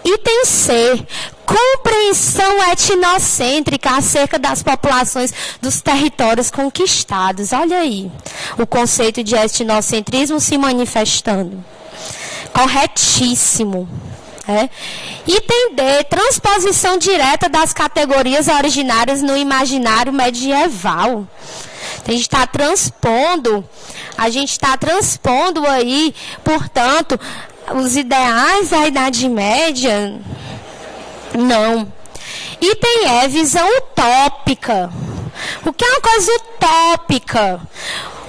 Item C, compreensão etnocêntrica acerca das populações dos territórios conquistados. Olha aí, o conceito de etnocentrismo se manifestando. Corretíssimo. Item D, transposição direta das categorias originárias no imaginário medieval. A gente está transpondo aí, portanto, os ideais da Idade Média. Não. Item E, visão utópica. O que é uma coisa utópica?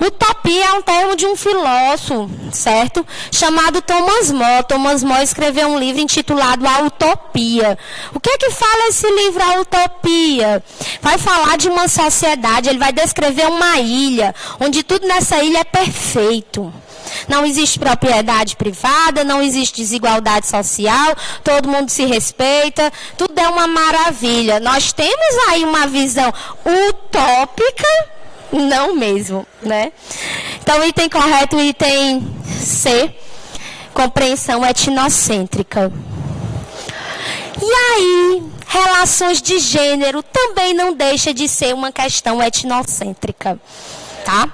Utopia é um termo de um filósofo, certo? Chamado Thomas More. Thomas More escreveu um livro intitulado A Utopia. O que é que fala esse livro, A Utopia? Vai falar de uma sociedade, ele vai descrever uma ilha, onde tudo nessa ilha é perfeito. Não existe propriedade privada, não existe desigualdade social, todo mundo se respeita, tudo é uma maravilha. Nós temos aí uma visão utópica, não mesmo, né? Então, item correto, item C, compreensão etnocêntrica. E aí, relações de gênero também não deixa de ser uma questão etnocêntrica, tá?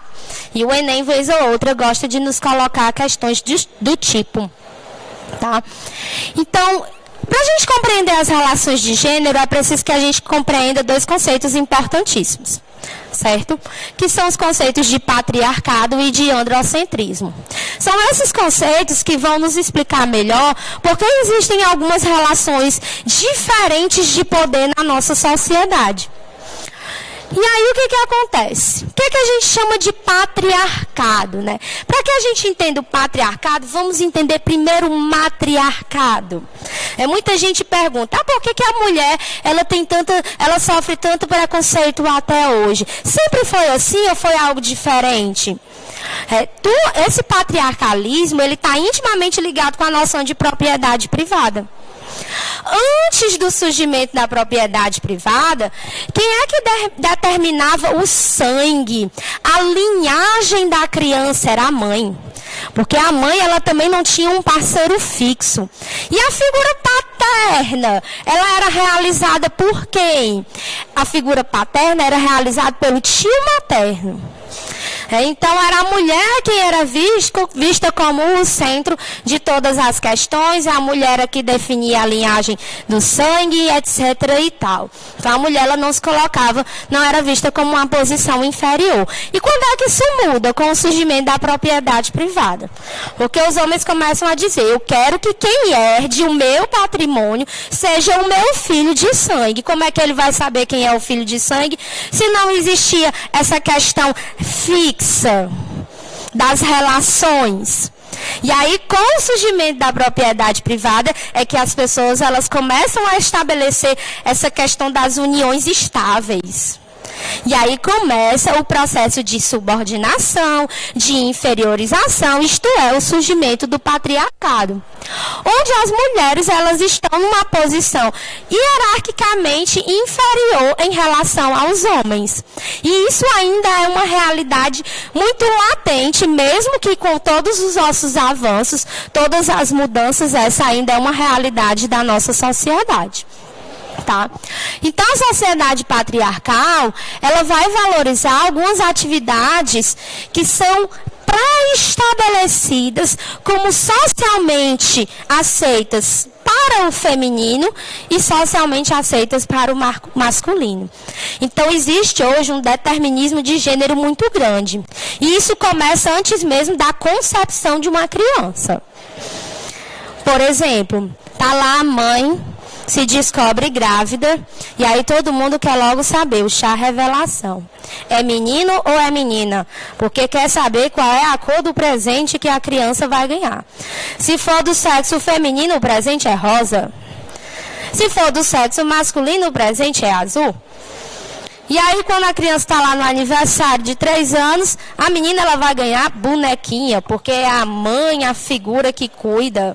E o Enem, vez ou outra, gosta de nos colocar questões do tipo, tá? Então, para a gente compreender as relações de gênero, é preciso que a gente compreenda dois conceitos importantíssimos, certo? Que são os conceitos de patriarcado e de androcentrismo. São esses conceitos que vão nos explicar melhor porque existem algumas relações diferentes de poder na nossa sociedade. E aí, o que acontece? O que a gente chama de patriarcado, né? Para que a gente entenda o patriarcado, vamos entender primeiro o matriarcado. Muita gente pergunta, por que a mulher ela sofre tanto preconceito até hoje? Sempre foi assim ou foi algo diferente? Esse patriarcalismo, ele está intimamente ligado com a noção de propriedade privada. Antes do surgimento da propriedade privada, quem é que determinava o sangue? A linhagem da criança era a mãe. Porque a mãe, ela também não tinha um parceiro fixo. E a figura paterna, ela era realizada por quem? A figura paterna era realizada pelo tio materno. Então era a mulher quem era vista como o centro de todas as questões, a mulher é que definia a linhagem do sangue, etc. e tal. Então a mulher ela não se colocava, não era vista como uma posição inferior. E quando é que isso muda? Com o surgimento da propriedade privada. Porque os homens começam a dizer, eu quero que quem herde o meu patrimônio seja o meu filho de sangue. Como é que ele vai saber quem é o filho de sangue se não existia essa questão fixa das relações? E aí, com o surgimento da propriedade privada, é que as pessoas elas começam a estabelecer essa questão das uniões estáveis. E aí começa o processo de subordinação, de inferiorização, isto é, o surgimento do patriarcado. Onde as mulheres elas estão numa posição hierarquicamente inferior em relação aos homens. E isso ainda é uma realidade muito latente, mesmo que com todos os nossos avanços, todas as mudanças, essa ainda é uma realidade da nossa sociedade. Tá? Então a sociedade patriarcal ela vai valorizar algumas atividades que são pré-estabelecidas como socialmente aceitas para o feminino e socialmente aceitas para o masculino. Então existe hoje um determinismo de gênero muito grande. E isso começa antes mesmo da concepção de uma criança. Por exemplo, tá lá a mãe se descobre grávida, e aí todo mundo quer logo saber, o chá revelação. É menino ou é menina? Porque quer saber qual é a cor do presente que a criança vai ganhar. Se for do sexo feminino, o presente é rosa. Se for do sexo masculino, o presente é azul. E aí, quando a criança está lá no aniversário de 3 anos, a menina ela vai ganhar bonequinha, porque é a mãe, a figura que cuida.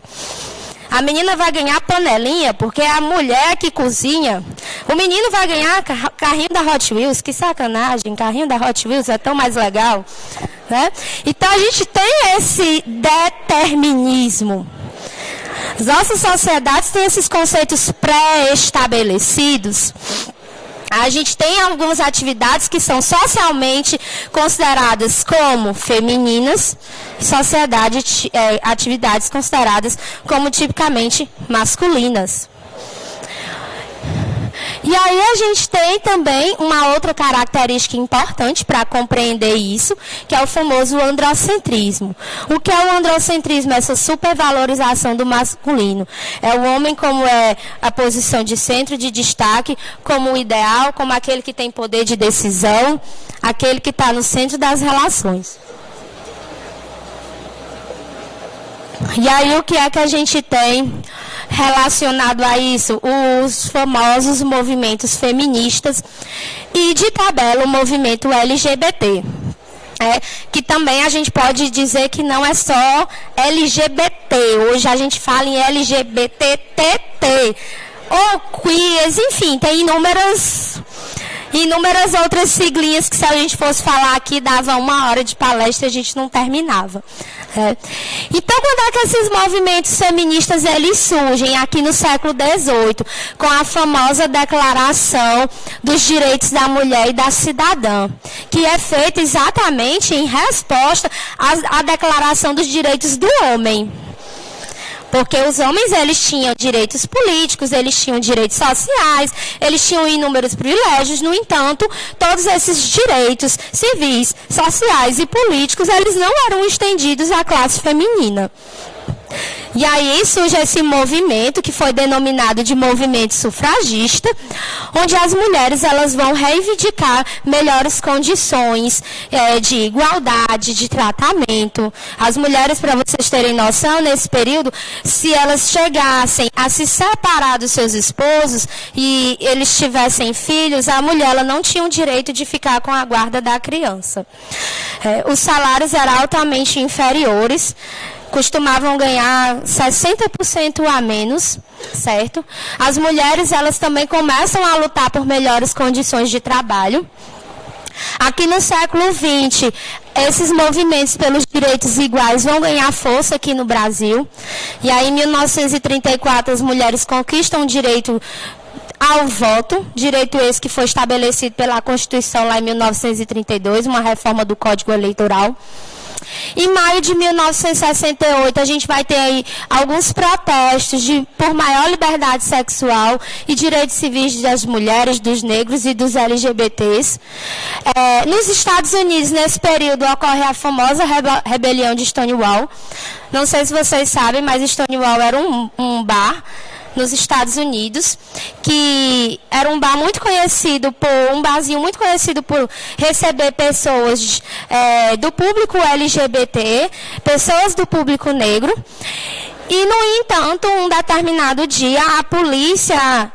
A menina vai ganhar panelinha, porque é a mulher que cozinha. O menino vai ganhar carrinho da Hot Wheels. Que sacanagem, carrinho da Hot Wheels é tão mais legal, né? Então a gente tem esse determinismo. As nossas sociedades têm esses conceitos pré-estabelecidos. A gente tem algumas atividades que são socialmente consideradas como femininas, atividades consideradas como tipicamente masculinas. E aí a gente tem também uma outra característica importante para compreender isso, que é o famoso androcentrismo. O que é o androcentrismo? Essa supervalorização do masculino. É o homem como é a posição de centro, de destaque, como o ideal, como aquele que tem poder de decisão, aquele que está no centro das relações. E aí o que é que a gente tem relacionado a isso? Os famosos movimentos feministas e de tabela o movimento LGBT. Que também a gente pode dizer que não é só LGBT. Hoje a gente fala em LGBTT ou queers, enfim, tem inúmeras outras siglinhas que se a gente fosse falar aqui dava 1 hora de palestra e a gente não terminava. Então, quando é que esses movimentos feministas eles surgem? Aqui no século XVIII, com a famosa Declaração dos Direitos da Mulher e da Cidadã, que é feita exatamente em resposta à Declaração dos Direitos do Homem. Porque os homens, eles tinham direitos políticos, eles tinham direitos sociais, eles tinham inúmeros privilégios. No entanto, todos esses direitos civis, sociais e políticos, eles não eram estendidos à classe feminina. E aí surge esse movimento que foi denominado de movimento sufragista, onde as mulheres elas vão reivindicar melhores condições de igualdade, de tratamento. As mulheres, para vocês terem noção, nesse período, se elas chegassem a se separar dos seus esposos e eles tivessem filhos, a mulher ela não tinha o direito de ficar com a guarda da criança. Os salários eram altamente inferiores, costumavam ganhar 60% a menos, certo? As mulheres, elas também começam a lutar por melhores condições de trabalho. Aqui no século XX, esses movimentos pelos direitos iguais vão ganhar força aqui no Brasil. E aí, em 1934, as mulheres conquistam o direito ao voto, direito esse que foi estabelecido pela Constituição lá em 1932, uma reforma do Código Eleitoral. Em maio de 1968, a gente vai ter aí alguns protestos por maior liberdade sexual e direitos civis das mulheres, dos negros e dos LGBTs. Nos Estados Unidos, nesse período, ocorre a famosa rebelião de Stonewall. Não sei se vocês sabem, mas Stonewall era um bar nos Estados Unidos, que era um bar muito conhecido um barzinho muito conhecido por receber pessoas do público LGBT, pessoas do público negro. E, no entanto, um determinado dia, a polícia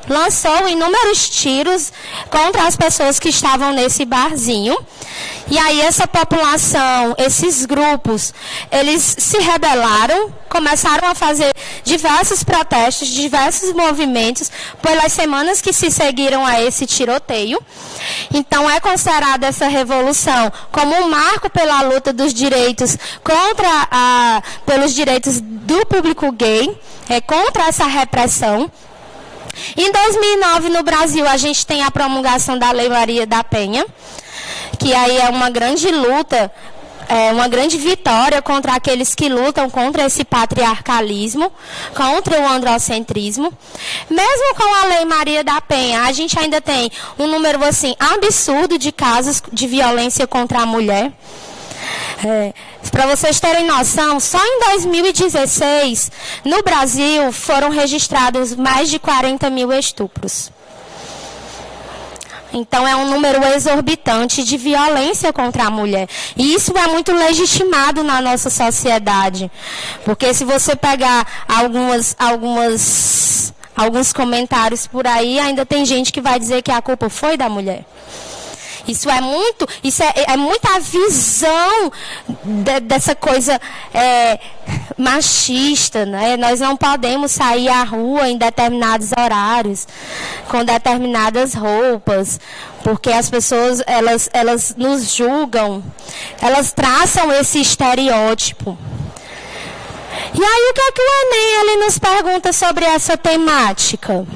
lançou inúmeros tiros contra as pessoas que estavam nesse barzinho. E aí essa população, esses grupos, eles se rebelaram, começaram a fazer diversos protestos, diversos movimentos pelas semanas que se seguiram a esse tiroteio. Então é considerada essa revolução como um marco pela luta dos direitos pelos direitos do público gay, contra essa repressão. Em 2009, no Brasil, a gente tem a promulgação da Lei Maria da Penha, que aí é uma grande luta, uma grande vitória contra aqueles que lutam contra esse patriarcalismo, contra o androcentrismo. Mesmo com a Lei Maria da Penha, a gente ainda tem um número assim absurdo de casos de violência contra a mulher. Para vocês terem noção, só em 2016, no Brasil, foram registrados mais de 40 mil estupros. Então, é um número exorbitante de violência contra a mulher. E isso é muito legitimado na nossa sociedade. Porque se você pegar alguns comentários por aí, ainda tem gente que vai dizer que a culpa foi da mulher. Isso é muita visão dessa coisa machista, né? Nós não podemos sair à rua em determinados horários, com determinadas roupas, porque as pessoas, elas nos julgam, elas traçam esse estereótipo. E aí o que é que o Enem ele nos pergunta sobre essa temática?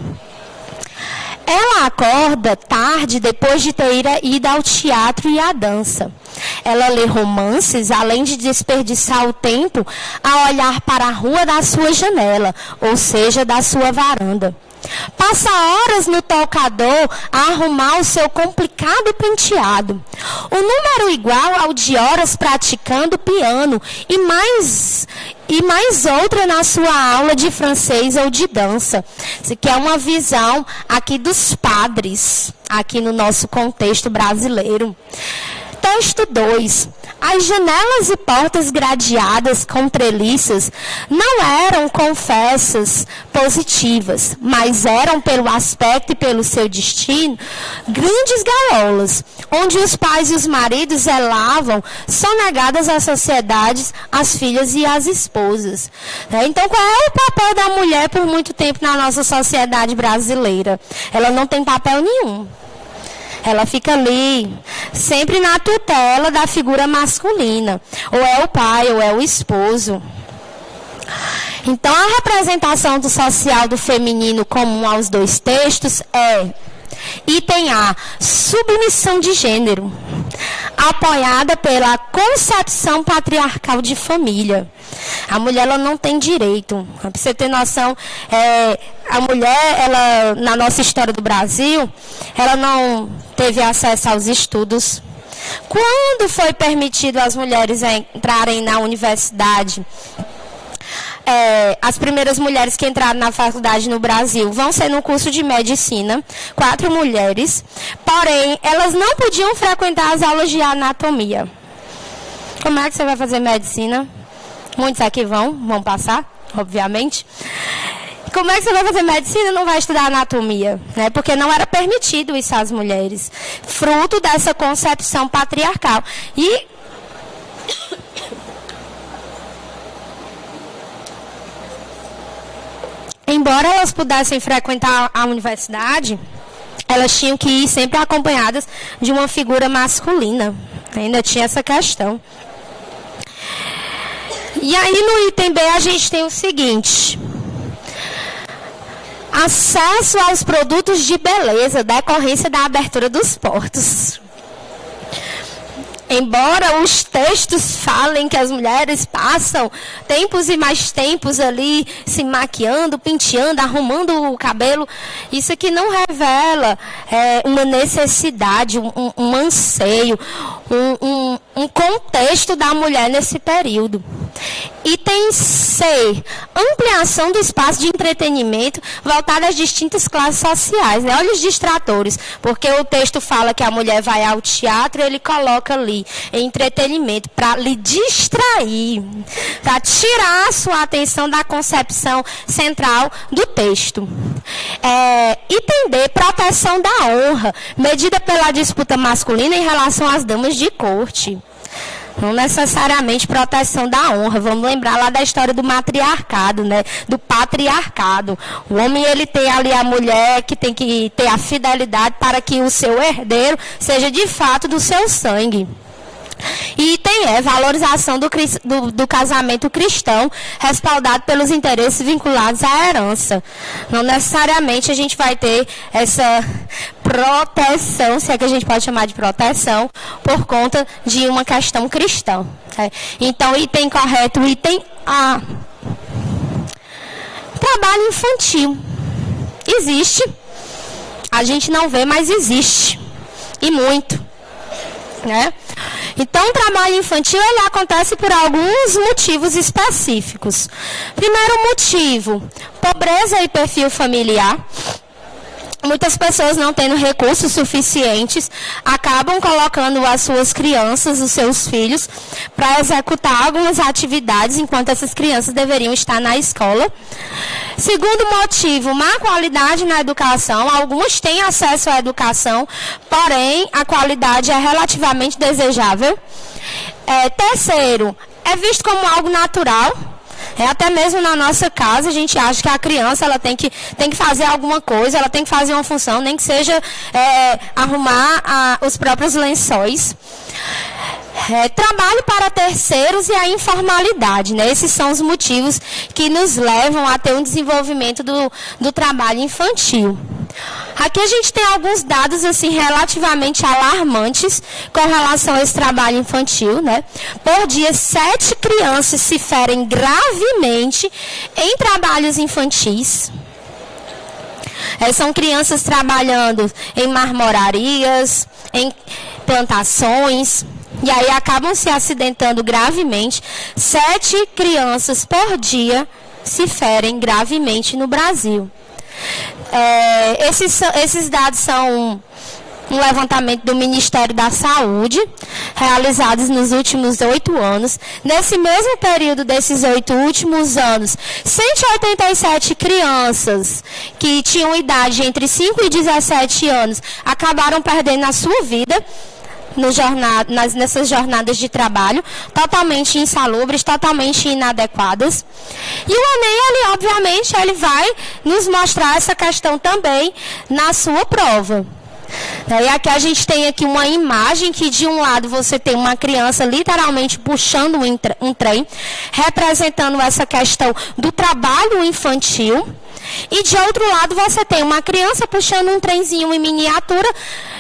Ela acorda tarde depois de ter ido ao teatro e à dança. Ela lê romances, além de desperdiçar o tempo a olhar para a rua da sua janela, ou seja, da sua varanda. Passa horas no tocador a arrumar o seu complicado penteado. O número igual ao de horas praticando piano e mais outra na sua aula de francês ou de dança. Isso aqui é uma visão aqui dos padres, aqui no nosso contexto brasileiro. Texto 2. As janelas e portas gradeadas com treliças não eram, confessas, positivas, mas eram, pelo aspecto e pelo seu destino, grandes gaiolas, onde os pais e os maridos zelavam, sonegadas às sociedades, as filhas e as esposas. Então, qual é o papel da mulher por muito tempo na nossa sociedade brasileira? Ela não tem papel nenhum. Ela fica ali, sempre na tutela da figura masculina. Ou é o pai, ou é o esposo. Então, a representação do social do feminino comum aos dois textos é: item A, submissão de gênero, apoiada pela concepção patriarcal de família. A mulher ela não tem direito. Para você ter noção, a mulher, ela, na nossa história do Brasil, ela não teve acesso aos estudos. Quando foi permitido às mulheres entrarem na universidade, as primeiras mulheres que entraram na faculdade no Brasil vão ser no curso de medicina, 4 mulheres, porém, elas não podiam frequentar as aulas de anatomia. Como é que você vai fazer medicina? Muitos aqui vão passar, obviamente. Como é que você vai fazer medicina e não vai estudar anatomia? Né? Porque não era permitido isso às mulheres, fruto dessa concepção patriarcal. E embora elas pudessem frequentar a universidade, elas tinham que ir sempre acompanhadas de uma figura masculina. Ainda tinha essa questão. E aí no item B a gente tem o seguinte: acesso aos produtos de beleza, decorrência da abertura dos portos. Embora os textos falem que as mulheres passam tempos e mais tempos ali se maquiando, penteando, arrumando o cabelo, isso aqui não revela uma necessidade, um anseio, um contexto da mulher nesse período. Item C, ampliação do espaço de entretenimento voltado às distintas classes sociais, né? Olha os distratores, porque o texto fala que a mulher vai ao teatro, ele coloca ali entretenimento para lhe distrair, para tirar a sua atenção da concepção central do texto. Item D, proteção da honra, medida pela disputa masculina em relação às damas de corte. Não necessariamente proteção da honra. Vamos lembrar lá da história do matriarcado, né? Do patriarcado. O homem, ele tem ali a mulher que tem que ter a fidelidade para que o seu herdeiro seja de fato do seu sangue. E item E, valorização do casamento cristão, respaldado pelos interesses vinculados à herança. Não necessariamente a gente vai ter essa proteção, se é que a gente pode chamar de proteção, por conta de uma questão cristã. Então, item correto, item A. Trabalho infantil. Existe. A gente não vê, mas existe. E muito. Né? Então, o trabalho infantil ele acontece por alguns motivos específicos. Primeiro motivo, pobreza e perfil familiar. Muitas pessoas não tendo recursos suficientes, acabam colocando as suas crianças, os seus filhos, para executar algumas atividades, enquanto essas crianças deveriam estar na escola. Segundo motivo, má qualidade na educação. Algumas têm acesso à educação, porém, a qualidade é relativamente desejável. Terceiro, é visto como algo natural. Até mesmo na nossa casa, a gente acha que a criança ela tem que fazer alguma coisa, ela tem que fazer uma função, nem que seja arrumar os próprios lençóis. Trabalho para terceiros e a informalidade, né? Esses são os motivos que nos levam a ter um desenvolvimento do trabalho infantil. Aqui a gente tem alguns dados assim relativamente alarmantes com relação a esse trabalho infantil, né? Por dia, 7 crianças se ferem gravemente em trabalhos infantis. São crianças trabalhando em marmorarias, em plantações, e aí acabam se acidentando gravemente. 7 crianças por se ferem gravemente no Brasil. Esses dados são um levantamento do Ministério da Saúde, realizados nos últimos 8 anos. Nesse mesmo período desses 8 últimos anos, 187 crianças que tinham idade entre 5 e 17 anos acabaram perdendo a sua vida nessas jornadas de trabalho, totalmente insalubres, totalmente inadequadas. E o Enem, ele, obviamente, ele vai nos mostrar essa questão também na sua prova. E aqui a gente tem aqui uma imagem que de um lado você tem uma criança literalmente puxando um trem, representando essa questão do trabalho infantil, e de outro lado você tem uma criança puxando um trenzinho em miniatura.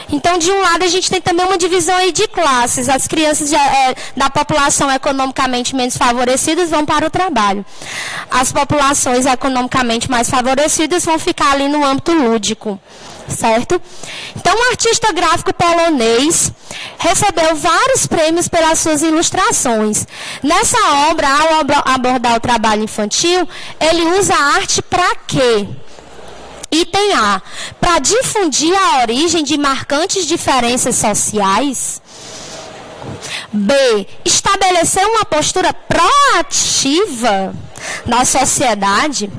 Então, de um lado, a gente tem também uma divisão aí de classes. As crianças da população economicamente menos favorecidas vão para o trabalho. As populações economicamente mais favorecidas vão ficar ali no âmbito lúdico. Certo? Então, um artista gráfico polonês recebeu vários prêmios pelas suas ilustrações. Nessa obra, ao abordar o trabalho infantil, ele usa a arte para quê? Item A, para difundir a origem de marcantes diferenças sociais. B, estabelecer uma postura proativa na sociedade.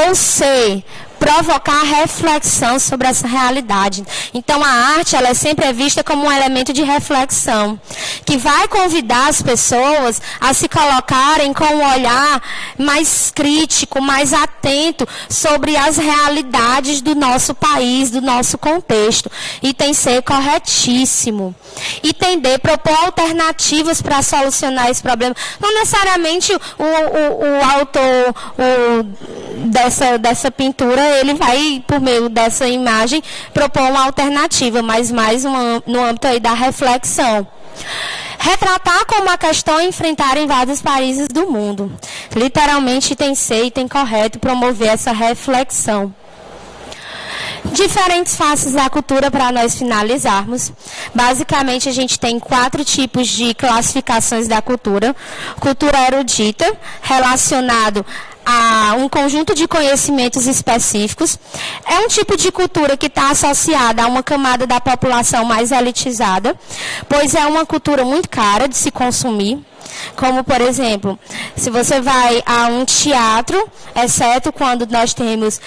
Ou C, provocar reflexão sobre essa realidade. Então, a arte, ela é sempre vista como um elemento de reflexão, que vai convidar as pessoas a se colocarem com um olhar mais crítico, mais atento sobre as realidades do nosso país, do nosso contexto. Item C, corretíssimo. Item D, propor alternativas para solucionar esse problema. Não necessariamente o autor dessa pintura, ele vai, por meio dessa imagem, propor uma alternativa, mas mais no âmbito aí da reflexão. Retratar como a questão é enfrentar em vários países do mundo. Literalmente tem ser e tem correto promover essa reflexão. Diferentes faces da cultura para nós finalizarmos. Basicamente, a gente tem 4 tipos de classificações da cultura. Cultura erudita, relacionado a um conjunto de conhecimentos específicos. É um tipo de cultura que está associada a uma camada da população mais elitizada, pois é uma cultura muito cara de se consumir. Como, por exemplo, se você vai a um teatro, exceto quando nós temos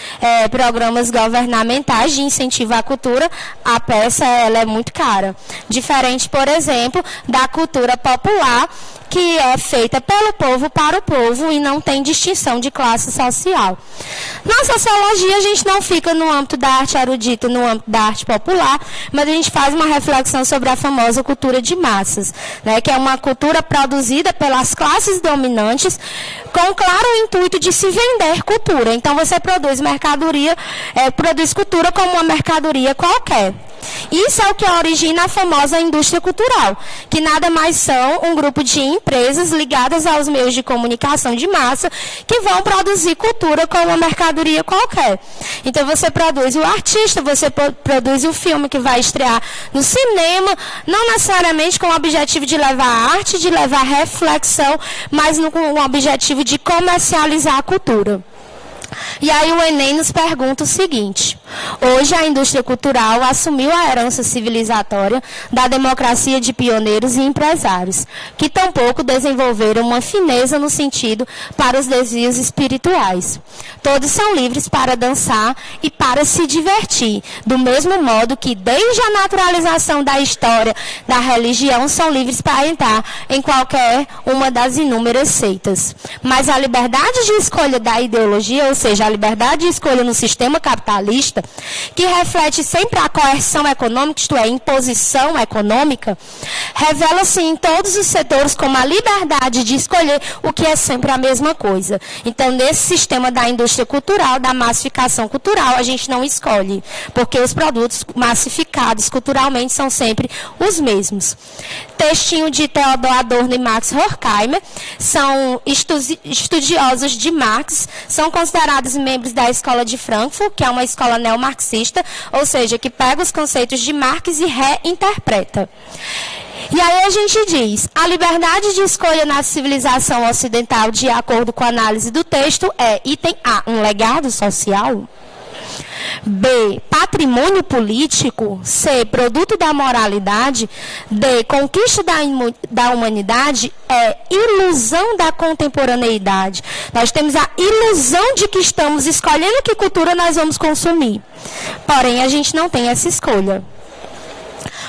programas governamentais de incentivo à cultura, a peça ela é muito cara. Diferente, por exemplo, da cultura popular, que é feita pelo povo para o povo e não tem distinção de classe social. Na sociologia, a gente não fica no âmbito da arte erudita, no âmbito da arte popular, mas a gente faz uma reflexão sobre a famosa cultura de massas, né, que é uma cultura produzida pelas classes dominantes com claro intuito de se vender cultura. Então, você produz mercadoria, produz cultura como uma mercadoria qualquer. Isso é o que origina a famosa indústria cultural, que nada mais são um grupo de empresas ligadas aos meios de comunicação de massa que vão produzir cultura como uma mercadoria qualquer. Então você produz o artista, você produz o filme que vai estrear no cinema, não necessariamente com o objetivo de levar arte, de levar reflexão, mas com o objetivo de comercializar a cultura. E aí o Enem nos pergunta o seguinte: hoje a indústria cultural assumiu a herança civilizatória da democracia de pioneiros e empresários, que tampouco desenvolveram uma fineza no sentido para os desvios espirituais. Todos são livres para dançar e para se divertir, do mesmo modo que desde a naturalização da história da religião são livres para entrar em qualquer uma das inúmeras seitas. Mas a liberdade de escolha da ideologia, ou seja, a liberdade de escolha no sistema capitalista, que reflete sempre a coerção econômica, isto é, imposição econômica, revela-se em todos os setores como a liberdade de escolher o que é sempre a mesma coisa. Então, nesse sistema da indústria cultural, da massificação cultural, a gente não escolhe, porque os produtos massificados culturalmente são sempre os mesmos. Textinho de Theodor Adorno e Max Horkheimer, são estudiosos de Marx, são considerados membros da Escola de Frankfurt, que é uma escola neomarxista, ou seja, que pega os conceitos de Marx e reinterpreta. E aí a gente diz: a liberdade de escolha na civilização ocidental, de acordo com a análise do texto, é: item A, um legado social; B, patrimônio político; C, produto da moralidade; D, conquista da humanidade; é ilusão da contemporaneidade. Nós temos a ilusão de que estamos escolhendo que cultura nós vamos consumir. Porém, a gente não tem essa escolha,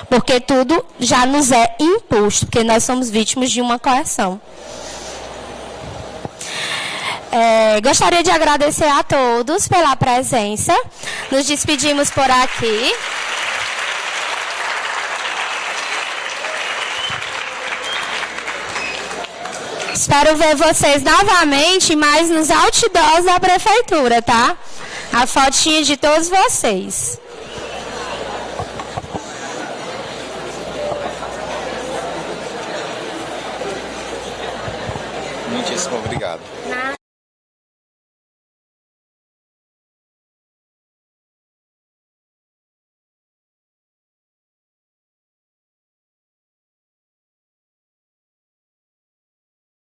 porque tudo já nos é imposto, porque nós somos vítimas de uma coerção. Gostaria de agradecer a todos pela presença. Nos despedimos por aqui. Espero ver vocês novamente, mas nos outdoors da prefeitura, tá? A fotinha de todos vocês. Muitíssimo obrigado.